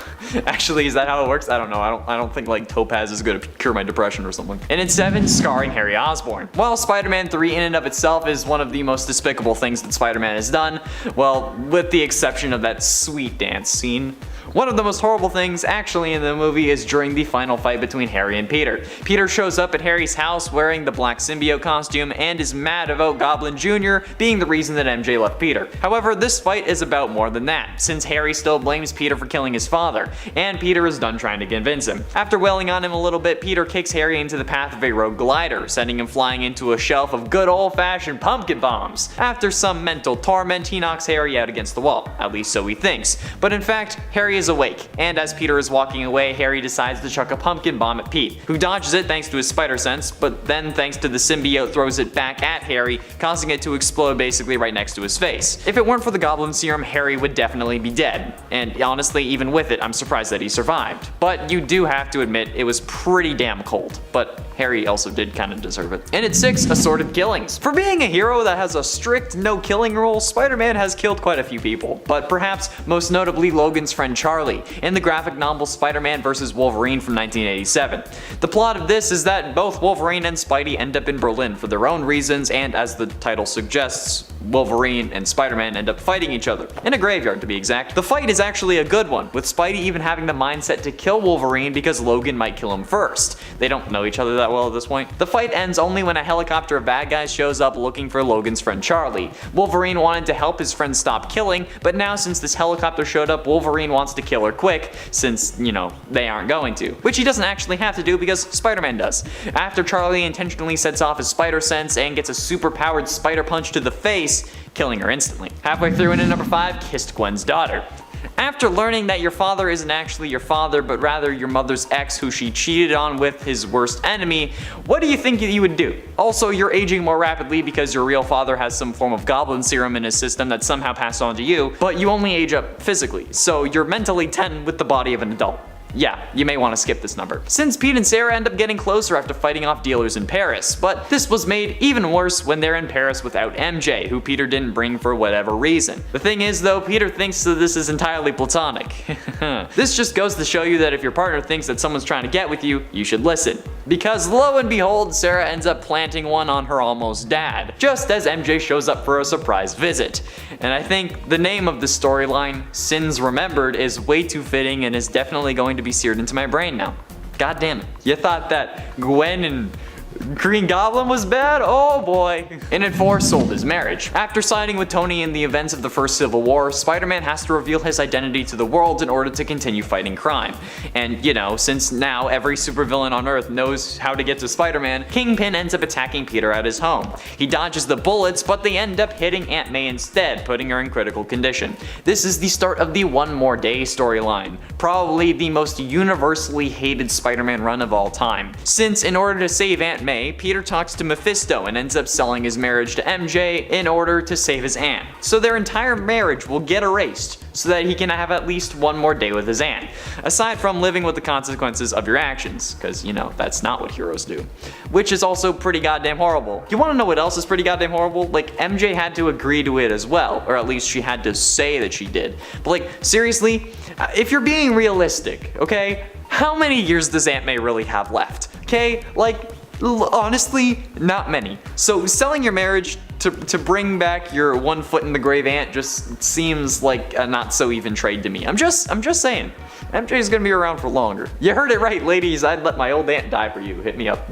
Actually, is that how it works? I don't know. I don't think like Topaz is gonna cure my depression or something. And in 7, scarring Harry Osborn. While Spider-Man 3 in and of itself is one of the most despicable things that Spider-Man has done, well, with the exception of that sweet dance scene, one of the most horrible things actually in the movie is during the final fight between Harry and Peter. Peter shows up at Harry's house wearing the black symbiote costume and is mad about Goblin Jr. being the reason that MJ left Peter. However, this fight is about more than that, since Harry still blames Peter for killing his father, and Peter is done trying to convince him. After wailing on him a little bit, Peter kicks Harry into the path of a rogue glider, sending him flying into a shelf of good old-fashioned pumpkin bombs. After some mental torment, he knocks Harry out against the wall, at least so he thinks. But in fact, Harry is awake, and as Peter is walking away, Harry decides to chuck a pumpkin bomb at Pete, who dodges it thanks to his spider sense, but then thanks to the symbiote throws it back at Harry, causing it to explode basically right next to his face. If it weren't for the Goblin Serum, Harry would definitely be dead, and honestly, even with it, I'm surprised that he survived. But you do have to admit, it was pretty damn cold, but Harry also did kind of deserve it. And at 6, assorted killings. For being a hero that has a strict no killing rule, Spider-Man has killed quite a few people, but perhaps most notably Logan's friend Charlie in the graphic novel Spider-Man vs. Wolverine from 1987. The plot of this is that both Wolverine and Spidey end up in Berlin for their own reasons, and as the title suggests, Wolverine and Spider-Man end up fighting each other, in a graveyard to be exact. The fight is actually a good one, with Spidey even having the mindset to kill Wolverine because Logan might kill him first. They don't know each other that well at this point. The fight ends only when a helicopter of bad guys shows up looking for Logan's friend Charlie. Wolverine wanted to help his friend stop killing, but now since this helicopter showed up, Wolverine wants to kill her quick, since, you know, they aren't going to. Which he doesn't actually have to do because Spider-Man does. After Charlie intentionally sets off his spider sense and gets a super powered spider punch to the face, killing her instantly. Halfway through into number 5, kissed Gwen's daughter. After learning that your father isn't actually your father, but rather your mother's ex who she cheated on with his worst enemy, what do you think you would do? Also, you're aging more rapidly because your real father has some form of goblin serum in his system that somehow passed on to you, but you only age up physically, so you're mentally 10 with the body of an adult. Yeah, you may want to skip this number. Since Pete and Sarah end up getting closer after fighting off dealers in Paris, but this was made even worse when they're in Paris without MJ, who Peter didn't bring for whatever reason. The thing is though, Peter thinks that this is entirely platonic. This just goes to show you that if your partner thinks that someone's trying to get with you, you should listen. Because lo and behold, Sarah ends up planting one on her almost dad, just as MJ shows up for a surprise visit. And I think the name of the storyline, Sins Remembered, is way too fitting and is definitely going to be seared into my brain now. God damn it. You thought that Gwen and Green Goblin was bad? Oh boy. And enforced his marriage. After siding with Tony in the events of the first Civil War, Spider-Man has to reveal his identity to the world in order to continue fighting crime. And you know, since now every supervillain on Earth knows how to get to Spider-Man, Kingpin ends up attacking Peter at his home. He dodges the bullets, but they end up hitting Aunt May instead, putting her in critical condition. This is the start of the One More Day storyline, probably the most universally hated Spider-Man run of all time. Since in order to save Aunt May, Peter talks to Mephisto and ends up selling his marriage to MJ in order to save his aunt. So their entire marriage will get erased so that he can have at least one more day with his aunt. Aside from living with the consequences of your actions, because you know, that's not what heroes do. Which is also pretty goddamn horrible. You wanna know what else is pretty goddamn horrible? Like, MJ had to agree to it as well, or at least she had to say that she did. But like, seriously, if you're being realistic, okay, how many years does Aunt May really have left? Okay, like, honestly, not many. So selling your marriage to bring back your one foot in the grave aunt just seems like a not so even trade to me. I'm just saying, MJ's gonna be around for longer. You heard it right, ladies. I'd let my old aunt die for you. Hit me up.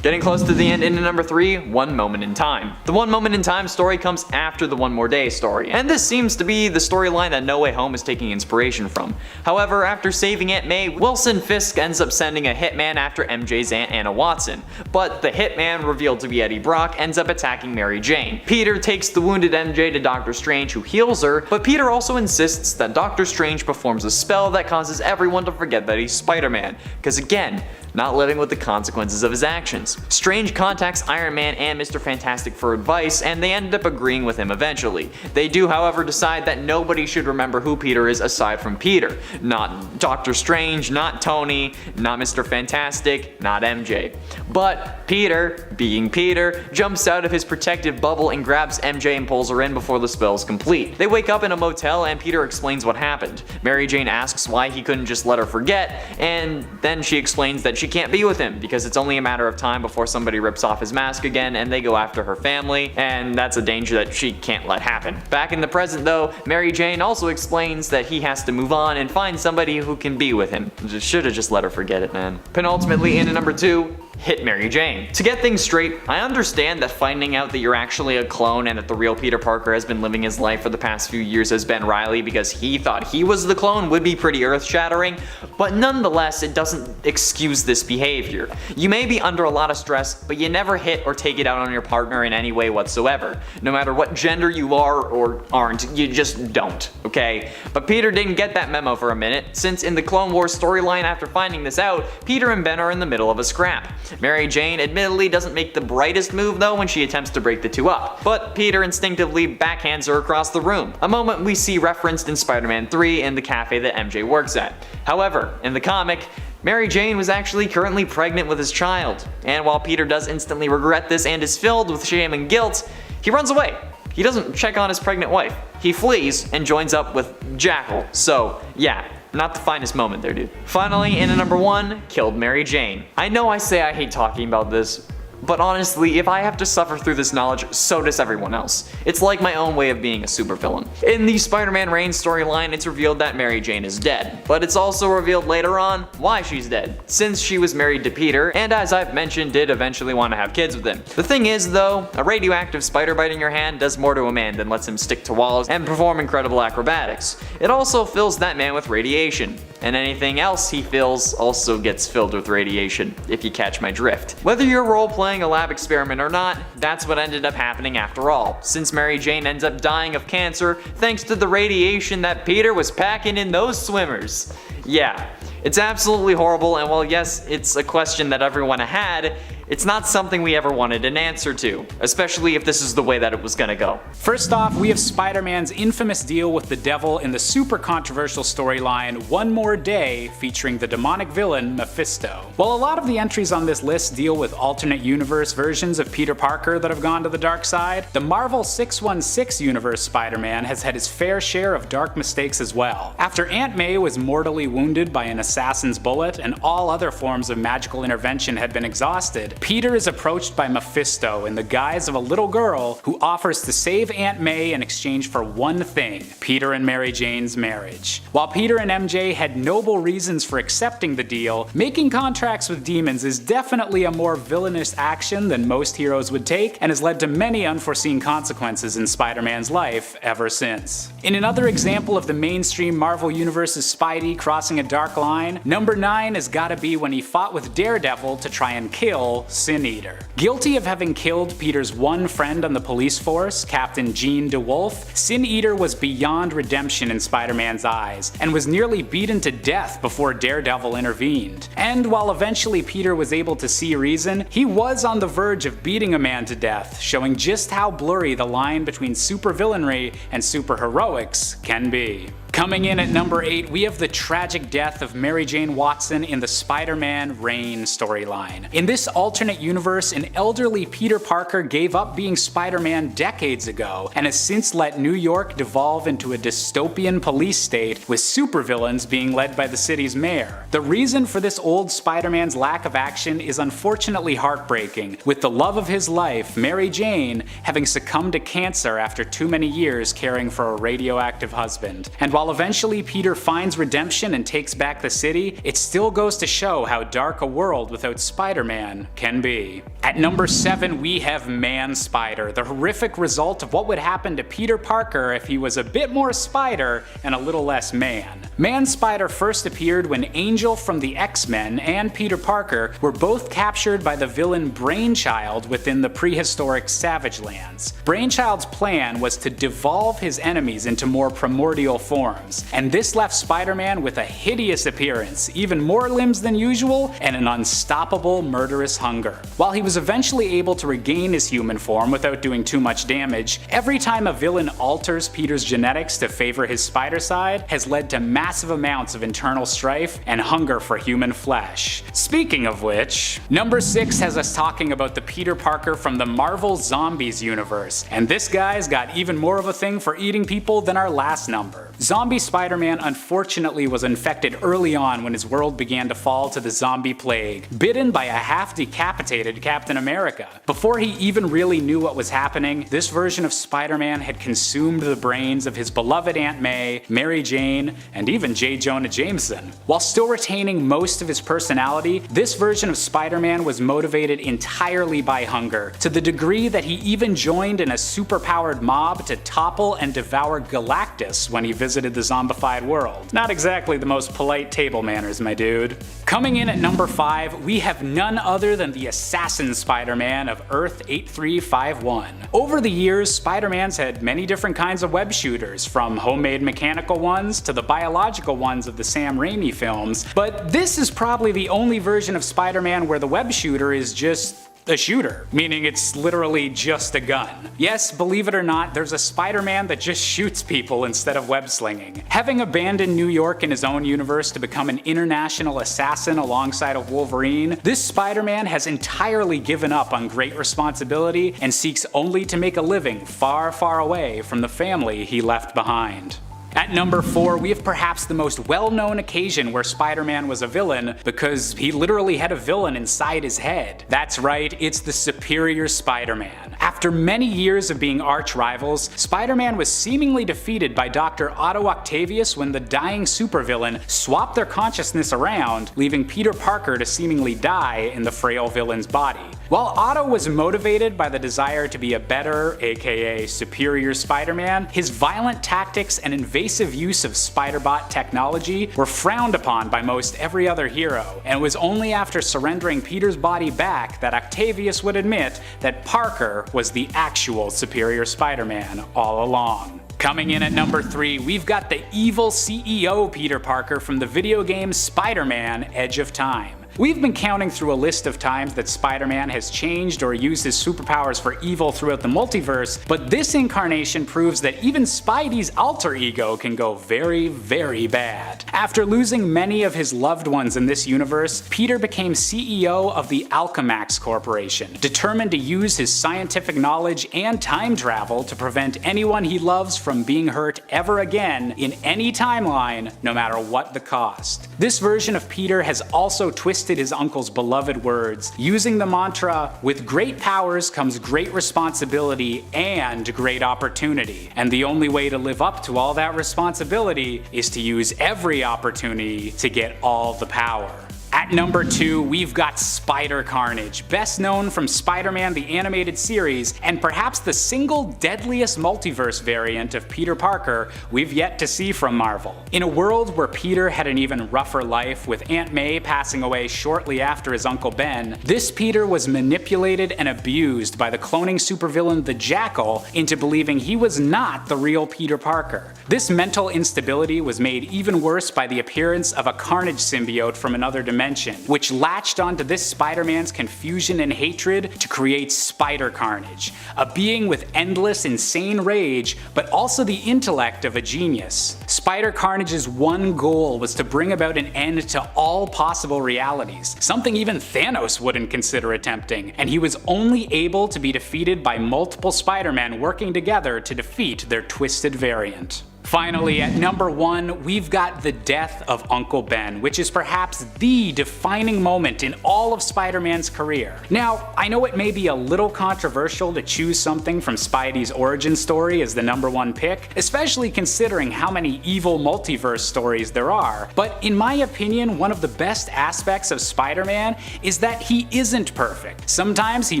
Getting close to the end into number 3, One Moment in Time. The One Moment in Time story comes after the One More Day story, and this seems to be the storyline that No Way Home is taking inspiration from. However, after saving Aunt May, Wilson Fisk ends up sending a hitman after MJ's Aunt Anna Watson, but the hitman, revealed to be Eddie Brock, ends up attacking Mary Jane. Peter takes the wounded MJ to Doctor Strange, who heals her, but Peter also insists that Doctor Strange performs a spell that causes everyone to forget that he's Spider-Man, because again, not living with the consequences of his actions. Strange contacts Iron Man and Mr. Fantastic for advice, and they end up agreeing with him eventually. They do, however, decide that nobody should remember who Peter is aside from Peter. Not Doctor Strange, not Tony, not Mr. Fantastic, not MJ. But Peter, being Peter, jumps out of his protective bubble and grabs MJ and pulls her in before the spell is complete. They wake up in a motel and Peter explains what happened. Mary Jane asks why he couldn't just let her forget, and then she explains that she can't be with him because it's only a matter of time before somebody rips off his mask again and they go after her family, and that's a danger that she can't let happen. Back in the present though, Mary Jane also explains that he has to move on and find somebody who can be with him. Should've just let her forget it, man. Penultimately, into number 2, Hit Mary Jane. To get things straight, I understand that finding out that you're actually a clone and that the real Peter Parker has been living his life for the past few years as Ben Reilly because he thought he was the clone would be pretty earth-shattering, but nonetheless, it doesn't excuse this behavior. You may be under a lot of stress, but you never hit or take it out on your partner in any way whatsoever. No matter what gender you are or aren't, you just don't, okay? But Peter didn't get that memo for a minute, since in the Clone Wars storyline after finding this out, Peter and Ben are in the middle of a scrap. Mary Jane admittedly doesn't make the brightest move though when she attempts to break the two up, but Peter instinctively backhands her across the room, a moment we see referenced in Spider-Man 3 in the cafe that MJ works at. However, in the comic, Mary Jane was actually currently pregnant with his child, and while Peter does instantly regret this and is filled with shame and guilt, he runs away. He doesn't check on his pregnant wife. He flees and joins up with Jackal, so yeah. Not the finest moment there, dude. Finally, into number 1, Killed Mary Jane. I know I say I hate talking about this, but honestly, if I have to suffer through this knowledge, so does everyone else. It's like my own way of being a supervillain. In the Spider-Man Reigns storyline, it's revealed that Mary Jane is dead, but it's also revealed later on why she's dead, since she was married to Peter, and as I've mentioned, did eventually want to have kids with him. The thing is though, a radioactive spider biting your hand does more to a man than lets him stick to walls and perform incredible acrobatics. It also fills that man with radiation, and anything else he feels also gets filled with radiation, if you catch my drift. Whether you're role-playing a lab experiment or not, that's what ended up happening after all, since Mary Jane ends up dying of cancer thanks to the radiation that Peter was packing in those swimmers. Yeah, it's absolutely horrible, and while yes, it's a question that everyone had, it's not something we ever wanted an answer to, especially if this is the way that it was gonna go. First off, we have Spider-Man's infamous deal with the devil in the super controversial storyline One More Day featuring the demonic villain Mephisto. While a lot of the entries on this list deal with alternate universe versions of Peter Parker that have gone to the dark side, the Marvel 616 universe Spider-Man has had his fair share of dark mistakes as well. After Aunt May was mortally wounded by an assassin's bullet and all other forms of magical intervention had been exhausted, end, Peter is approached by Mephisto in the guise of a little girl who offers to save Aunt May in exchange for one thing: Peter and Mary Jane's marriage. While Peter and MJ had noble reasons for accepting the deal, making contracts with demons is definitely a more villainous action than most heroes would take, and has led to many unforeseen consequences in Spider-Man's life ever since. In another example of the mainstream Marvel Universe's Spidey crossing a dark line, number 9 has gotta be when he fought with Daredevil to try and kill Sin Eater. Guilty of having killed Peter's one friend on the police force, Captain Jean DeWolf, Sin Eater was beyond redemption in Spider-Man's eyes, and was nearly beaten to death before Daredevil intervened. And while eventually Peter was able to see reason, he was on the verge of beating a man to death, showing just how blurry the line between supervillainry and superheroics can be. Coming in at number 8, we have the tragic death of Mary Jane Watson in the Spider-Man Reign storyline. In this alternate universe, an elderly Peter Parker gave up being Spider-Man decades ago, and has since let New York devolve into a dystopian police state, with supervillains being led by the city's mayor. The reason for this old Spider-Man's lack of action is unfortunately heartbreaking, with the love of his life, Mary Jane, having succumbed to cancer after too many years caring for a radioactive husband. And while eventually Peter finds redemption and takes back the city, it still goes to show how dark a world without Spider-Man can be. At number 7, we have Man-Spider, the horrific result of what would happen to Peter Parker if he was a bit more spider and a little less man. Man-Spider first appeared when Angel from the X-Men and Peter Parker were both captured by the villain Brainchild within the prehistoric Savage Lands. Brainchild's plan was to devolve his enemies into more primordial forms, and this left Spider-Man with a hideous appearance, even more limbs than usual, and an unstoppable murderous hunger. While he was eventually able to regain his human form without doing too much damage, every time a villain alters Peter's genetics to favor his spider side has led to massive amounts of internal strife and hunger for human flesh. Speaking of which, number 6 has us talking about the Peter Parker from the Marvel Zombies universe, and this guy's got even more of a thing for eating people than our last number. Zombie Spider-Man unfortunately was infected early on when his world began to fall to the zombie plague, bitten by a half-decapitated Captain America. Before he even really knew what was happening, this version of Spider-Man had consumed the brains of his beloved Aunt May, Mary Jane, and even J. Jonah Jameson. While still retaining most of his personality, this version of Spider-Man was motivated entirely by hunger, to the degree that he even joined in a superpowered mob to topple and devour Galactus when he visited the zombified world. Not exactly the most polite table manners, my dude. Coming in at number 5, we have none other than the Assassin Spider-Man of Earth 8351. Over the years, Spider-Man's had many different kinds of web shooters, from homemade mechanical ones to the biological ones of the Sam Raimi films, but this is probably the only version of Spider-Man where the web shooter is just a shooter, meaning it's literally just a gun. Yes, believe it or not, there's a Spider-Man that just shoots people instead of web slinging. Having abandoned New York in his own universe to become an international assassin alongside of Wolverine, this Spider-Man has entirely given up on great responsibility and seeks only to make a living far, far away from the family he left behind. At number 4, we have perhaps the most well-known occasion where Spider-Man was a villain, because he literally had a villain inside his head. That's right, it's the Superior Spider-Man. After many years of being arch rivals, Spider-Man was seemingly defeated by Dr. Otto Octavius when the dying supervillain swapped their consciousness around, leaving Peter Parker to seemingly die in the frail villain's body. While Otto was motivated by the desire to be a better, aka superior Spider-Man, his violent tactics and invasive use of Spider-Bot technology were frowned upon by most every other hero, and it was only after surrendering Peter's body back that Octavius would admit that Parker was the actual superior Spider-Man all along. Coming in at number 3, we've got the evil CEO Peter Parker from the video game Spider-Man: Edge of Time. We've been counting through a list of times that Spider-Man has changed or used his superpowers for evil throughout the multiverse, but this incarnation proves that even Spidey's alter ego can go very, very bad. After losing many of his loved ones in this universe, Peter became CEO of the Alchemax Corporation, determined to use his scientific knowledge and time travel to prevent anyone he loves from being hurt ever again in any timeline, no matter what the cost. This version of Peter has also twisted twisted his uncle's beloved words, using the mantra, "With great powers comes great responsibility and great opportunity. And the only way to live up to all that responsibility is to use every opportunity to get all the power." At number 2, we've got Spider Carnage, best known from Spider-Man the Animated Series, and perhaps the single deadliest multiverse variant of Peter Parker we've yet to see from Marvel. In a world where Peter had an even rougher life, with Aunt May passing away shortly after his Uncle Ben, this Peter was manipulated and abused by the cloning supervillain the Jackal into believing he was not the real Peter Parker. This mental instability was made even worse by the appearance of a Carnage symbiote from another dimension, which latched onto this Spider-Man's confusion and hatred to create Spider Carnage, a being with endless, insane rage, but also the intellect of a genius. Spider Carnage's one goal was to bring about an end to all possible realities, something even Thanos wouldn't consider attempting, and he was only able to be defeated by multiple Spider-Men working together to defeat their twisted variant. Finally, at number 1, we've got the death of Uncle Ben, which is perhaps the defining moment in all of Spider-Man's career. Now, I know it may be a little controversial to choose something from Spidey's origin story as the number 1 pick, especially considering how many evil multiverse stories there are, but in my opinion, one of the best aspects of Spider-Man is that he isn't perfect. Sometimes he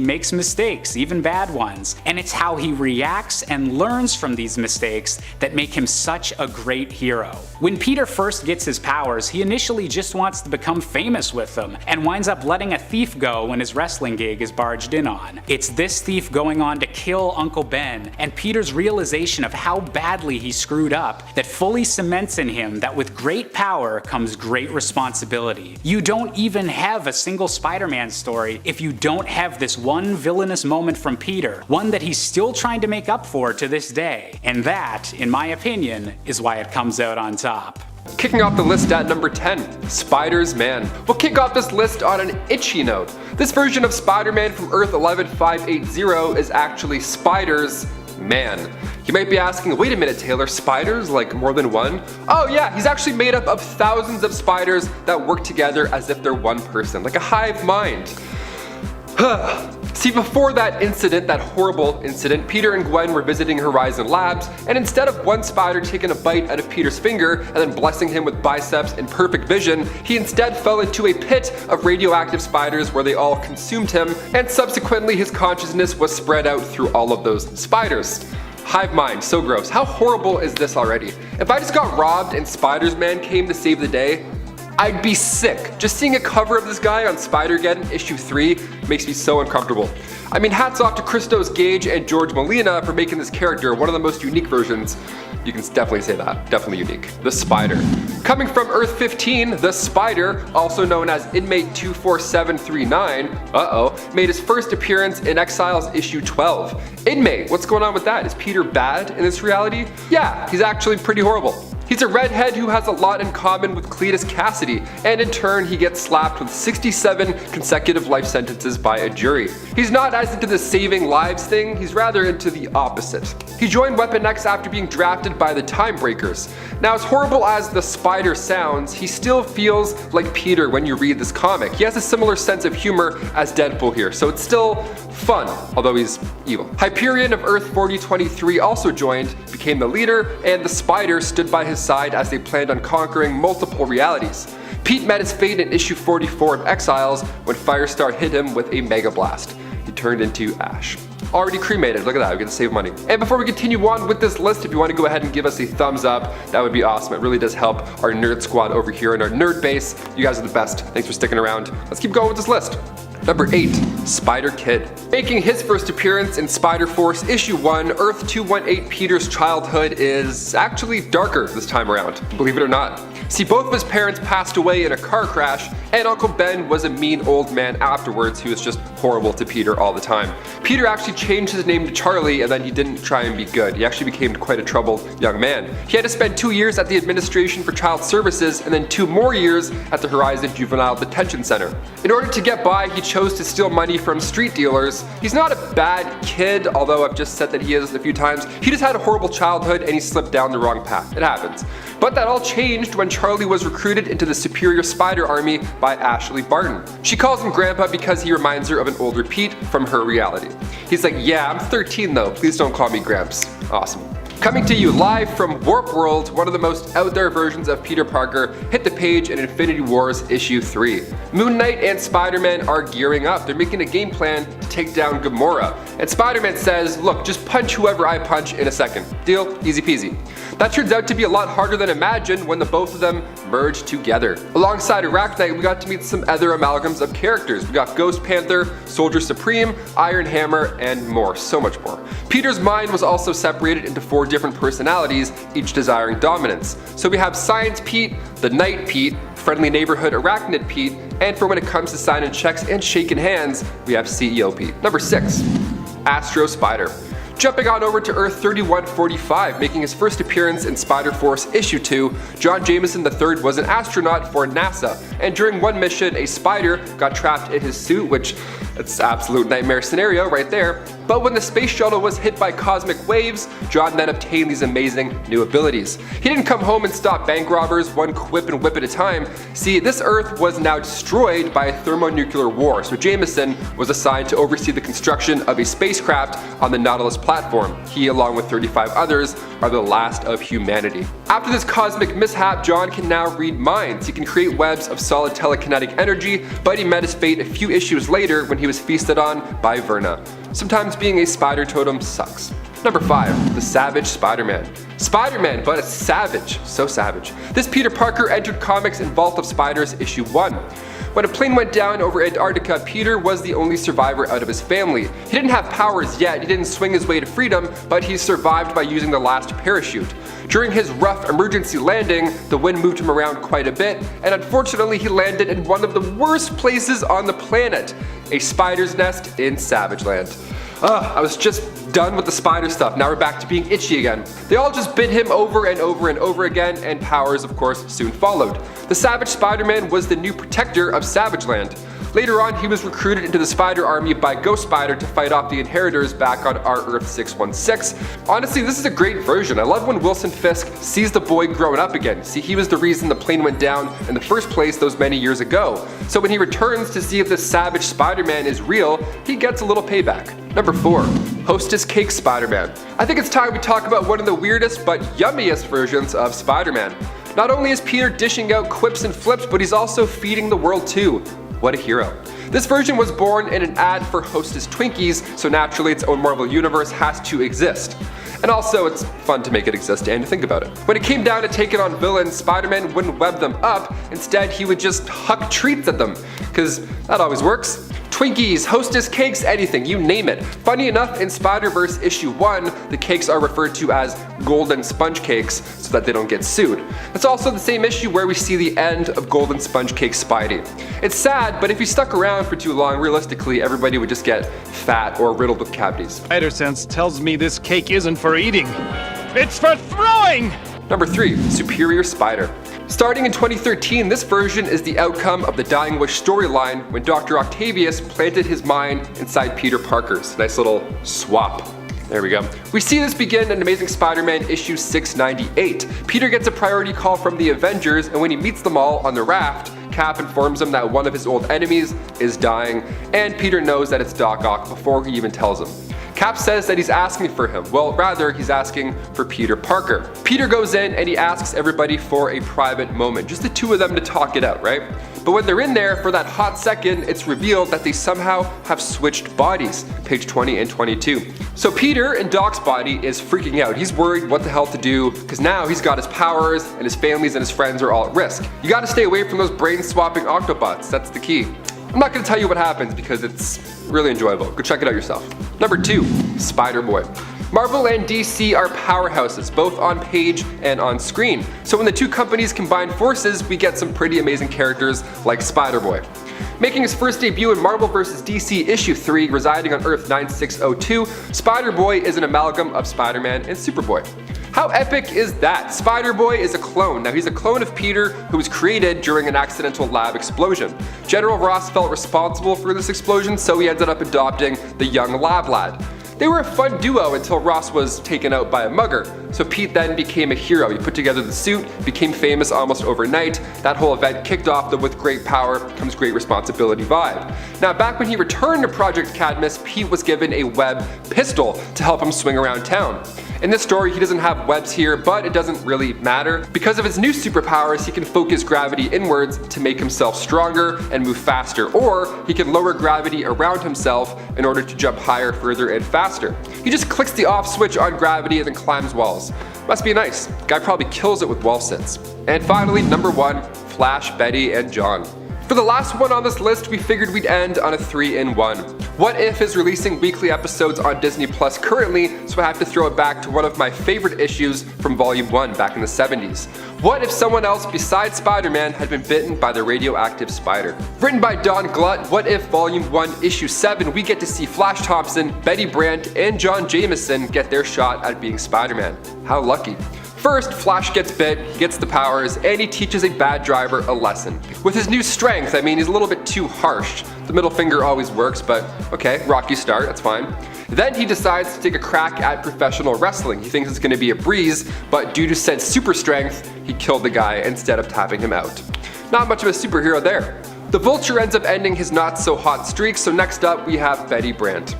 makes mistakes, even bad ones, and it's how he reacts and learns from these mistakes that make him such a great hero. When Peter first gets his powers, he initially just wants to become famous with them, and winds up letting a thief go when his wrestling gig is barged in on. It's this thief going on to kill Uncle Ben, and Peter's realization of how badly he screwed up, that fully cements in him that with great power comes great responsibility. You don't even have a single Spider-Man story if you don't have this one villainous moment from Peter, one that he's still trying to make up for to this day, and that, in my opinion, is why it comes out on top. Kicking off the list at number 10, Spider's Man. We'll kick off this list on an itchy note. This version of Spider-Man from Earth 11580 is actually Spider's Man. You might be asking, wait a minute Taylor, spiders? Like more than one? Oh yeah, he's actually made up of thousands of spiders that work together as if they're one person, like a hive mind. See, before that incident, that horrible incident, Peter and Gwen were visiting Horizon Labs, and instead of one spider taking a bite out of Peter's finger and then blessing him with biceps and perfect vision, he instead fell into a pit of radioactive spiders where they all consumed him, and subsequently his consciousness was spread out through all of those spiders. Hive mind, so gross. How horrible is this already? If I just got robbed and Spider's Man came to save the day, I'd be sick. Just seeing a cover of this guy on Spider-Geddon issue 3 makes me so uncomfortable. I mean, hats off to Christos Gage and George Molina for making this character one of the most unique versions. You can definitely say that, definitely unique. The Spider. Coming from Earth 15, the Spider, also known as Inmate 24739, made his first appearance in Exiles issue 12. Inmate, what's going on with that? Is Peter bad in this reality? Yeah, he's actually pretty horrible. He's a redhead who has a lot in common with Cletus Cassidy, and in turn he gets slapped with 67 consecutive life sentences by a jury. He's not as into the saving lives thing, he's rather into the opposite. He joined Weapon X after being drafted by the Timebreakers. Now, as horrible as the Spider sounds, he still feels like Peter when you read this comic. He has a similar sense of humor as Deadpool here, so it's still fun, although he's evil. Hyperion of Earth 4023 also joined, became the leader, and the Spider stood by his side as they planned on conquering multiple realities. Pete met his fate in issue 44 of Exiles when Firestar hit him with a Mega Blast. He turned into ash. Already cremated, look at that, we get to save money. And before we continue on with this list, if you want to go ahead and give us a thumbs up, that would be awesome. It really does help our nerd squad over here in our nerd base. You guys are the best. Thanks for sticking around. Let's keep going with this list. Number 8, Spider Kid. Making his first appearance in Spider Force issue 1, Earth 218 Peter's childhood is actually darker this time around, believe it or not. See, both of his parents passed away in a car crash, and Uncle Ben was a mean old man afterwards who was just horrible to Peter all the time. Peter actually changed his name to Charlie, and then he didn't try and be good. He actually became quite a troubled young man. He had to spend 2 years at the Administration for Child Services and then 2 more years at the Horizon Juvenile Detention Center. In order to get by, he chose to steal money from street dealers. He's not a bad kid, although I've just said that he is a few times. He just had a horrible childhood and he slipped down the wrong path. It happens. But that all changed when Charlie was recruited into the Superior Spider Army by Ashley Barton. She calls him Grandpa because he reminds her of an older Pete from her reality. He's like, yeah, I'm 13 though, please don't call me Gramps. Awesome. Coming to you live from Warp World, one of the most out there versions of Peter Parker hit the page in Infinity Wars issue 3. Moon Knight and Spider-Man are gearing up. They're making a game plan to take down Gamora. And Spider-Man says, look, just punch whoever I punch in a second. Deal? Easy peasy. That turns out to be a lot harder than imagined when the both of them merge together. Alongside Arachnite, we got to meet some other amalgams of characters. We got Ghost Panther, Soldier Supreme, Iron Hammer, and more, so much more. Peter's mind was also separated into 4 different personalities, each desiring dominance. So we have Science Pete, the Knight Pete, Friendly Neighborhood Arachnid Pete, and for when it comes to signing checks and shaking hands, we have CEO Pete. Number 6, Astro Spider. Jumping on over to Earth 3145, making his first appearance in Spider-Force issue 2, John Jameson III was an astronaut for NASA, and during one mission, a spider got trapped in his suit, which it's absolute nightmare scenario right there. But when the space shuttle was hit by cosmic waves, John then obtained these amazing new abilities. He didn't come home and stop bank robbers one quip and whip at a time. See, this Earth was now destroyed by a thermonuclear war, so Jameson was assigned to oversee the construction of a spacecraft on the Nautilus platform. He, along with 35 others, are the last of humanity. After this cosmic mishap, John can now read minds. He can create webs of solid telekinetic energy, but he met his fate a few issues later when he was feasted on by Verna. Sometimes being a spider totem sucks. Number 5, the Savage Spider-Man. Spider-Man, but a savage, so savage. This Peter Parker entered comics in Vault of Spiders issue 1. When a plane went down over Antarctica, Peter was the only survivor out of his family. He didn't have powers yet, he didn't swing his way to freedom, but he survived by using the last parachute. During his rough emergency landing, the wind moved him around quite a bit, and unfortunately he landed in one of the worst places on the planet, a spider's nest in Savage Land. I was just done with the spider stuff, now we're back to being itchy again. They all just bit him over and over and over again, and powers of course soon followed. The Savage Spider-Man was the new protector of Savage Land. Later on, he was recruited into the Spider Army by Ghost Spider to fight off the Inheritors back on our Earth 616. Honestly, this is a great version. I love when Wilson Fisk sees the boy growing up again. See, he was the reason the plane went down in the first place those many years ago. So when he returns to see if this Savage Spider-Man is real, he gets a little payback. Number 4, Hostess Cake Spider-Man. I think it's time we talk about one of the weirdest but yummiest versions of Spider-Man. Not only is Peter dishing out quips and flips, but he's also feeding the world too. What a hero. This version was born in an ad for Hostess Twinkies, so naturally its own Marvel universe has to exist. And also, it's fun to make it exist and to think about it. When it came down to taking on villains, Spider-Man wouldn't web them up, instead he would just huck treats at them, because that always works. Twinkies, Hostess cakes, anything, you name it. Funny enough, in Spider-Verse issue 1, the cakes are referred to as golden sponge cakes so that they don't get sued. It's also the same issue where we see the end of Golden Sponge Cake Spidey. It's sad, but if he stuck around for too long, realistically, everybody would just get fat or riddled with cavities. Spider sense tells me this cake isn't for eating. It's for throwing! Number 3, Superior Spider. Starting in 2013, this version is the outcome of the Dying Wish storyline when Dr. Octavius planted his mind inside Peter Parker's. Nice little swap. There we go. We see this begin in Amazing Spider-Man issue 698. Peter gets a priority call from the Avengers, and when he meets them all on the raft, Cap informs him that one of his old enemies is dying, and Peter knows that it's Doc Ock before he even tells him. Cap says that he's asking for him. Well, rather, he's asking for Peter Parker. Peter goes in and he asks everybody for a private moment, just the two of them to talk it out, right? But when they're in there for that hot second, it's revealed that they somehow have switched bodies, page 20 and 22. So Peter in Doc's body is freaking out. He's worried what the hell to do, because now he's got his powers and his families and his friends are all at risk. You gotta stay away from those brain-swapping Octobots, that's the key. I'm not gonna tell you what happens because it's really enjoyable. Go check it out yourself. Number 2, Spider-Boy. Marvel and DC are powerhouses, both on page and on screen. So when the two companies combine forces, we get some pretty amazing characters like Spider-Boy. Making his first debut in Marvel vs. DC issue 3, residing on Earth 9602, Spider-Boy is an amalgam of Spider-Man and Superboy. How epic is that? Spider-Boy is a clone. Now he's a clone of Peter who was created during an accidental lab explosion. General Ross felt responsible for this explosion, so he ended up adopting the young lab lad. They were a fun duo until Ross was taken out by a mugger. So Pete then became a hero. He put together the suit, became famous almost overnight. That whole event kicked off the with great power comes great responsibility vibe. Now back when he returned to Project Cadmus, Pete was given a web pistol to help him swing around town. In this story, he doesn't have webs here, but it doesn't really matter. Because of his new superpowers, he can focus gravity inwards to make himself stronger and move faster, or he can lower gravity around himself in order to jump higher, further, and faster. He just clicks the off switch on gravity and then climbs walls. Must be nice. Guy probably kills it with wall sits. And finally, number 1, Flash, Betty, and John. For the last one on this list, we figured we'd end on a 3-in-1. What If is releasing weekly episodes on Disney Plus currently, so I have to throw it back to one of my favorite issues from Volume 1 back in the 70s. What if someone else besides Spider-Man had been bitten by the radioactive spider? Written by Don Glutt, What If Volume 1 Issue 7, we get to see Flash Thompson, Betty Brant, and John Jameson get their shot at being Spider-Man. How lucky. First, Flash gets bit, he gets the powers, and he teaches a bad driver a lesson. With his new strength, I mean, he's a little bit too harsh. The middle finger always works, but okay, rocky start, that's fine. Then he decides to take a crack at professional wrestling. He thinks it's going to be a breeze, but due to said super strength, he killed the guy instead of tapping him out. Not much of a superhero there. The Vulture ends up ending his not so hot streak, so next up we have Betty Brant.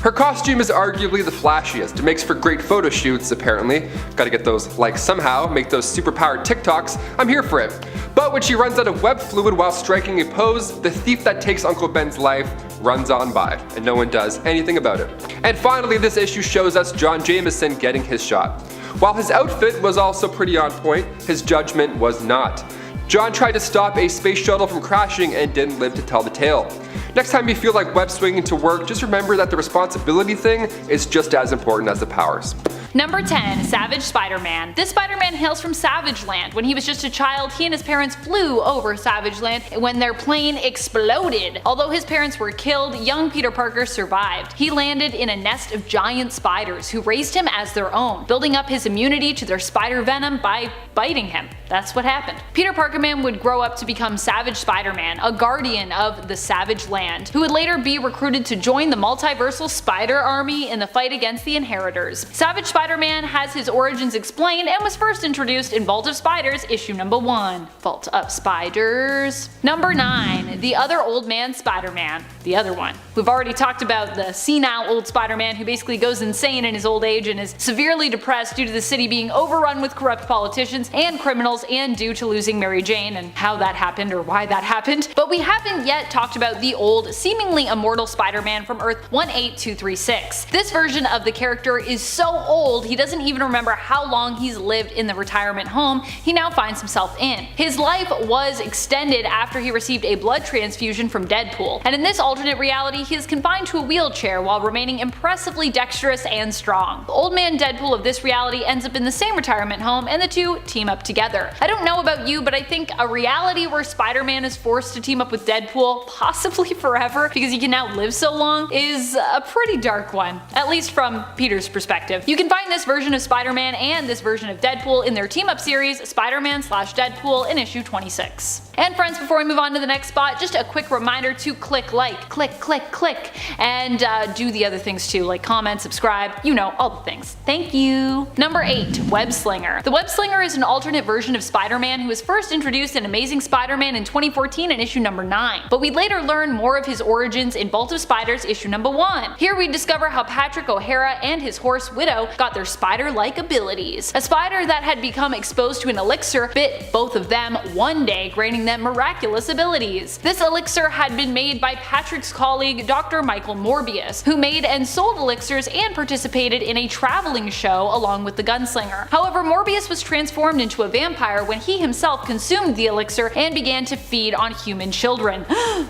Her costume is arguably the flashiest. It makes for great photo shoots, apparently. Gotta get those likes somehow, make those superpowered TikToks, I'm here for it. But when she runs out of web fluid while striking a pose, the thief that takes Uncle Ben's life runs on by, and no one does anything about it. And finally, this issue shows us John Jameson getting his shot. While his outfit was also pretty on point, his judgment was not. John tried to stop a space shuttle from crashing and didn't live to tell the tale. Next time you feel like web swinging to work, just remember that the responsibility thing is just as important as the powers. Number 10, Savage Spider-Man. This Spider-Man hails from Savage Land. When he was just a child, he and his parents flew over Savage Land when their plane exploded. Although his parents were killed, young Peter Parker survived. He landed in a nest of giant spiders who raised him as their own, building up his immunity to their spider venom by biting him. That's what happened. Peter Parkerman would grow up to become Savage Spider-Man, a guardian of the Savage Land, who would later be recruited to join the multiversal Spider Army in the fight against the Inheritors. Savage Spider-Man has his origins explained and was first introduced in Vault of Spiders issue number 1. Vault of Spiders. Number 9, the other old man Spider-Man. The other one. We've already talked about the senile old Spider-Man who basically goes insane in his old age and is severely depressed due to the city being overrun with corrupt politicians and criminals and due to losing Mary Jane and how that happened or why that happened. But we haven't yet talked about the old, seemingly immortal Spider-Man from Earth 18236. This version of the character is so old he doesn't even remember how long he's lived in the retirement home he now finds himself in. His life was extended after he received a blood transfusion from Deadpool, and in this alternate reality he is confined to a wheelchair while remaining impressively dexterous and strong. The old man Deadpool of this reality ends up in the same retirement home and the two team up together. I don't know about you, but I think a reality where Spider-Man is forced to team up with Deadpool, possibly forever because he can now live so long, is a pretty dark one, at least from Peter's perspective. You can find this version of Spider-Man and this version of Deadpool in their team-up series, Spider-Man/Deadpool in issue 26. And friends, before we move on to the next spot, just a quick reminder to click like, click, and do the other things too, like comment, subscribe, you know, all the things. Thank you. Number 8, Web Slinger. The Web Slinger is an alternate version of Spider-Man who was first introduced in Amazing Spider-Man in 2014 in issue number 9, but we later learn more of his origins in Vault of Spiders issue number 1. Here we discover how Patrick O'Hara and his horse Widow got their spider-like abilities. A spider that had become exposed to an elixir bit both of them one day, granting them miraculous abilities. This elixir had been made by Patrick's colleague Dr. Michael Morbius, who made and sold elixirs and participated in a traveling show along with the gunslinger. However, Morbius was transformed into a vampire when he himself consumed the elixir and began to feed on human children.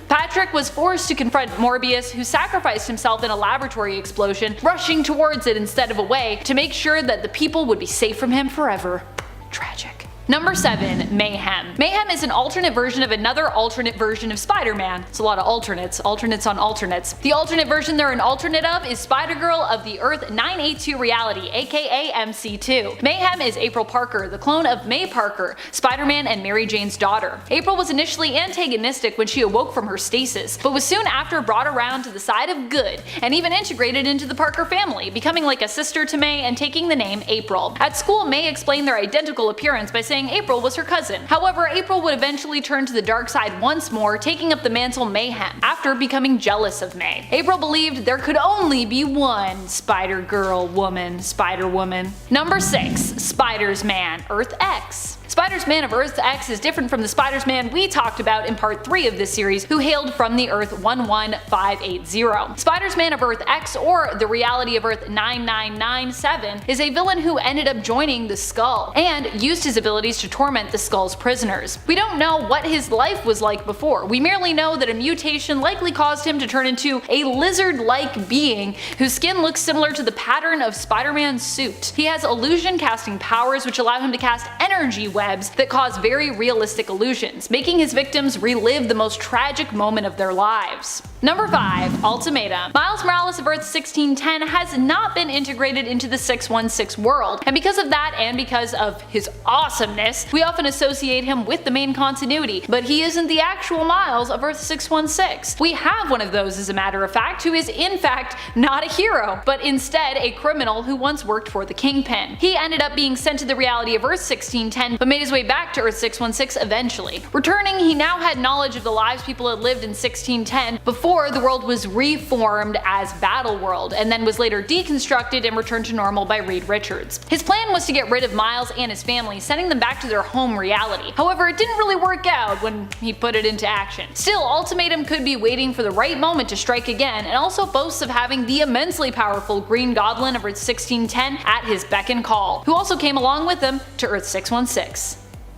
Patrick was forced to confront Morbius, who sacrificed himself in a laboratory explosion, rushing towards it instead of away to make sure that the people would be safe from him forever. Tragic. Number 7. Mayhem. Mayhem is an alternate version of another alternate version of Spider-Man. It's a lot of alternates on alternates. The alternate version they're an alternate of is Spider-Girl of the Earth 982 reality, aka MC2. Mayhem is April Parker, the clone of May Parker, Spider-Man and Mary Jane's daughter. April was initially antagonistic when she awoke from her stasis, but was soon after brought around to the side of good, and even integrated into the Parker family, becoming like a sister to May and taking the name April. At school, May explained their identical appearance by saying April was her cousin. However, April would eventually turn to the dark side once more, taking up the mantle Mayhem, after becoming jealous of May. April believed there could only be one Spider-Girl woman, Spider-Woman. Number 6. Spiders-Man, Earth X. Spiders-Man of Earth X is different from the Spiders-Man we talked about in part 3 of this series, who hailed from the Earth 11580. Spiders-Man of Earth X, or the reality of Earth 9997, is a villain who ended up joining the Skull, and used his abilities to torment the Skull's prisoners. We don't know what his life was like before, we merely know that a mutation likely caused him to turn into a lizard-like being whose skin looks similar to the pattern of Spider-Man's suit. He has illusion casting powers which allow him to cast energy webs that cause very realistic illusions, making his victims relive the most tragic moment of their lives. Number 5. Ultimatum. Miles Morales of Earth 1610 has not been integrated into the 616 world, and because of that and because of his awesomeness, we often associate him with the main continuity, but he isn't the actual Miles of Earth 616. We have one of those, as a matter of fact, who is in fact not a hero, but instead a criminal who once worked for the Kingpin. He ended up being sent to the reality of Earth 1610, but made his way back to Earth 616 eventually. Returning, he now had knowledge of the lives people had lived in 1610 before the world was reformed as Battleworld, and then was later deconstructed and returned to normal by Reed Richards. His plan was to get rid of Miles and his family, sending them back to their home reality. However, it didn't really work out when he put it into action. Still, Ultimatum could be waiting for the right moment to strike again, and also boasts of having the immensely powerful Green Goblin of Earth 1610 at his beck and call, who also came along with him to Earth 616.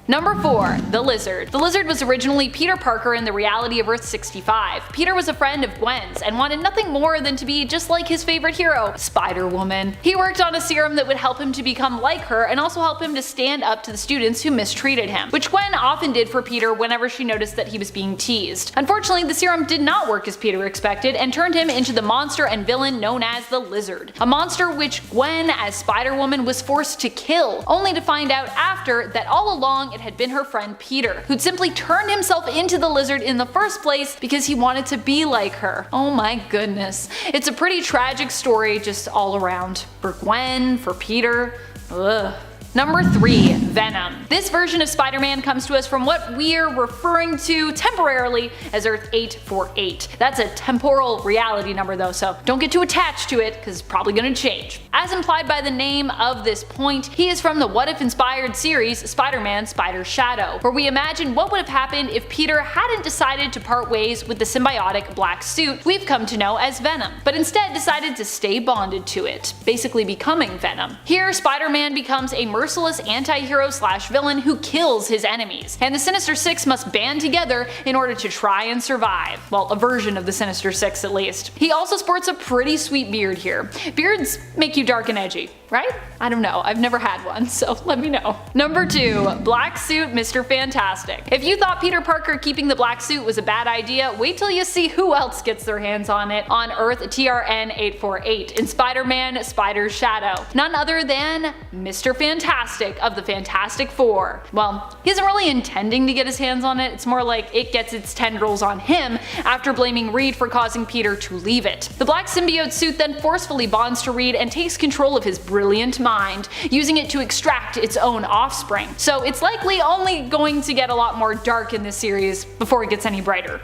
Number 4. The Lizard. The Lizard was originally Peter Parker in the reality of Earth 65. Peter was a friend of Gwen's and wanted nothing more than to be just like his favorite hero, Spider-Woman. He worked on a serum that would help him to become like her and also help him to stand up to the students who mistreated him, which Gwen often did for Peter whenever she noticed that he was being teased. Unfortunately, the serum did not work as Peter expected and turned him into the monster and villain known as the Lizard, a monster which Gwen as Spider-Woman was forced to kill, only to find out after that all along it had been her friend Peter, who'd simply turned himself into the Lizard in the first place because he wanted to be like her. Oh my goodness. It's a pretty tragic story just all around. For Gwen, for Peter, ugh. Number 3. Venom. This version of Spider-Man comes to us from what we're referring to temporarily as Earth 848. That's a temporal reality number though, so don't get too attached to it because it's probably gonna change. As implied by the name of this point, he is from the What If inspired series Spider-Man Spider's Shadow, where we imagine what would have happened if Peter hadn't decided to part ways with the symbiotic black suit we've come to know as Venom, but instead decided to stay bonded to it, basically becoming Venom. Here, Spider-Man becomes a merciless anti-hero slash villain who kills his enemies, and the Sinister Six must band together in order to try and survive. Well, a version of the Sinister Six at least. He also sports a pretty sweet beard here. Beards make you dark and edgy, right? I don't know, I've never had one, so let me know. Number 2. Black Suit Mr. Fantastic. If you thought Peter Parker keeping the black suit was a bad idea, wait till you see who else gets their hands on it on Earth TRN 848 in Spider-Man Spider's Shadow. None other than Mr. Fantastic of the Fantastic Four. Well, he isn't really intending to get his hands on it, it's more like it gets its tendrils on him after blaming Reed for causing Peter to leave it. The black symbiote suit then forcefully bonds to Reed and takes control of his brilliant mind, using it to extract its own offspring. So it's likely only going to get a lot more dark in this series before it gets any brighter.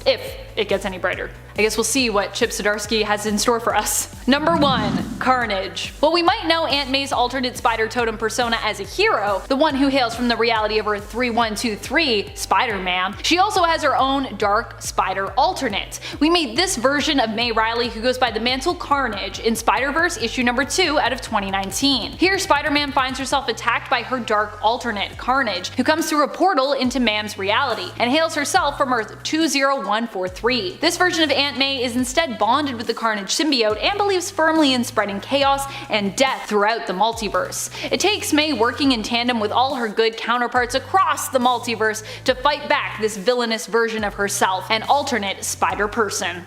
If it gets any brighter. I guess we'll see what Chip Zdarsky has in store for us. Number 1. Carnage. While we might know Aunt May's alternate spider totem persona as a hero, the one who hails from the reality of Earth 3123, Spider-Man, she also has her own dark spider alternate. We meet this version of May Riley who goes by the mantle Carnage in Spider-Verse issue number 2 out of 2019. Here, Spider-Man finds herself attacked by her dark alternate, Carnage, who comes through a portal into Mam's reality, and hails herself from Earth 20143. This version of Aunt Aunt May is instead bonded with the Carnage symbiote and believes firmly in spreading chaos and death throughout the multiverse. It takes May working in tandem with all her good counterparts across the multiverse to fight back this villainous version of herself, an alternate Spider-Person.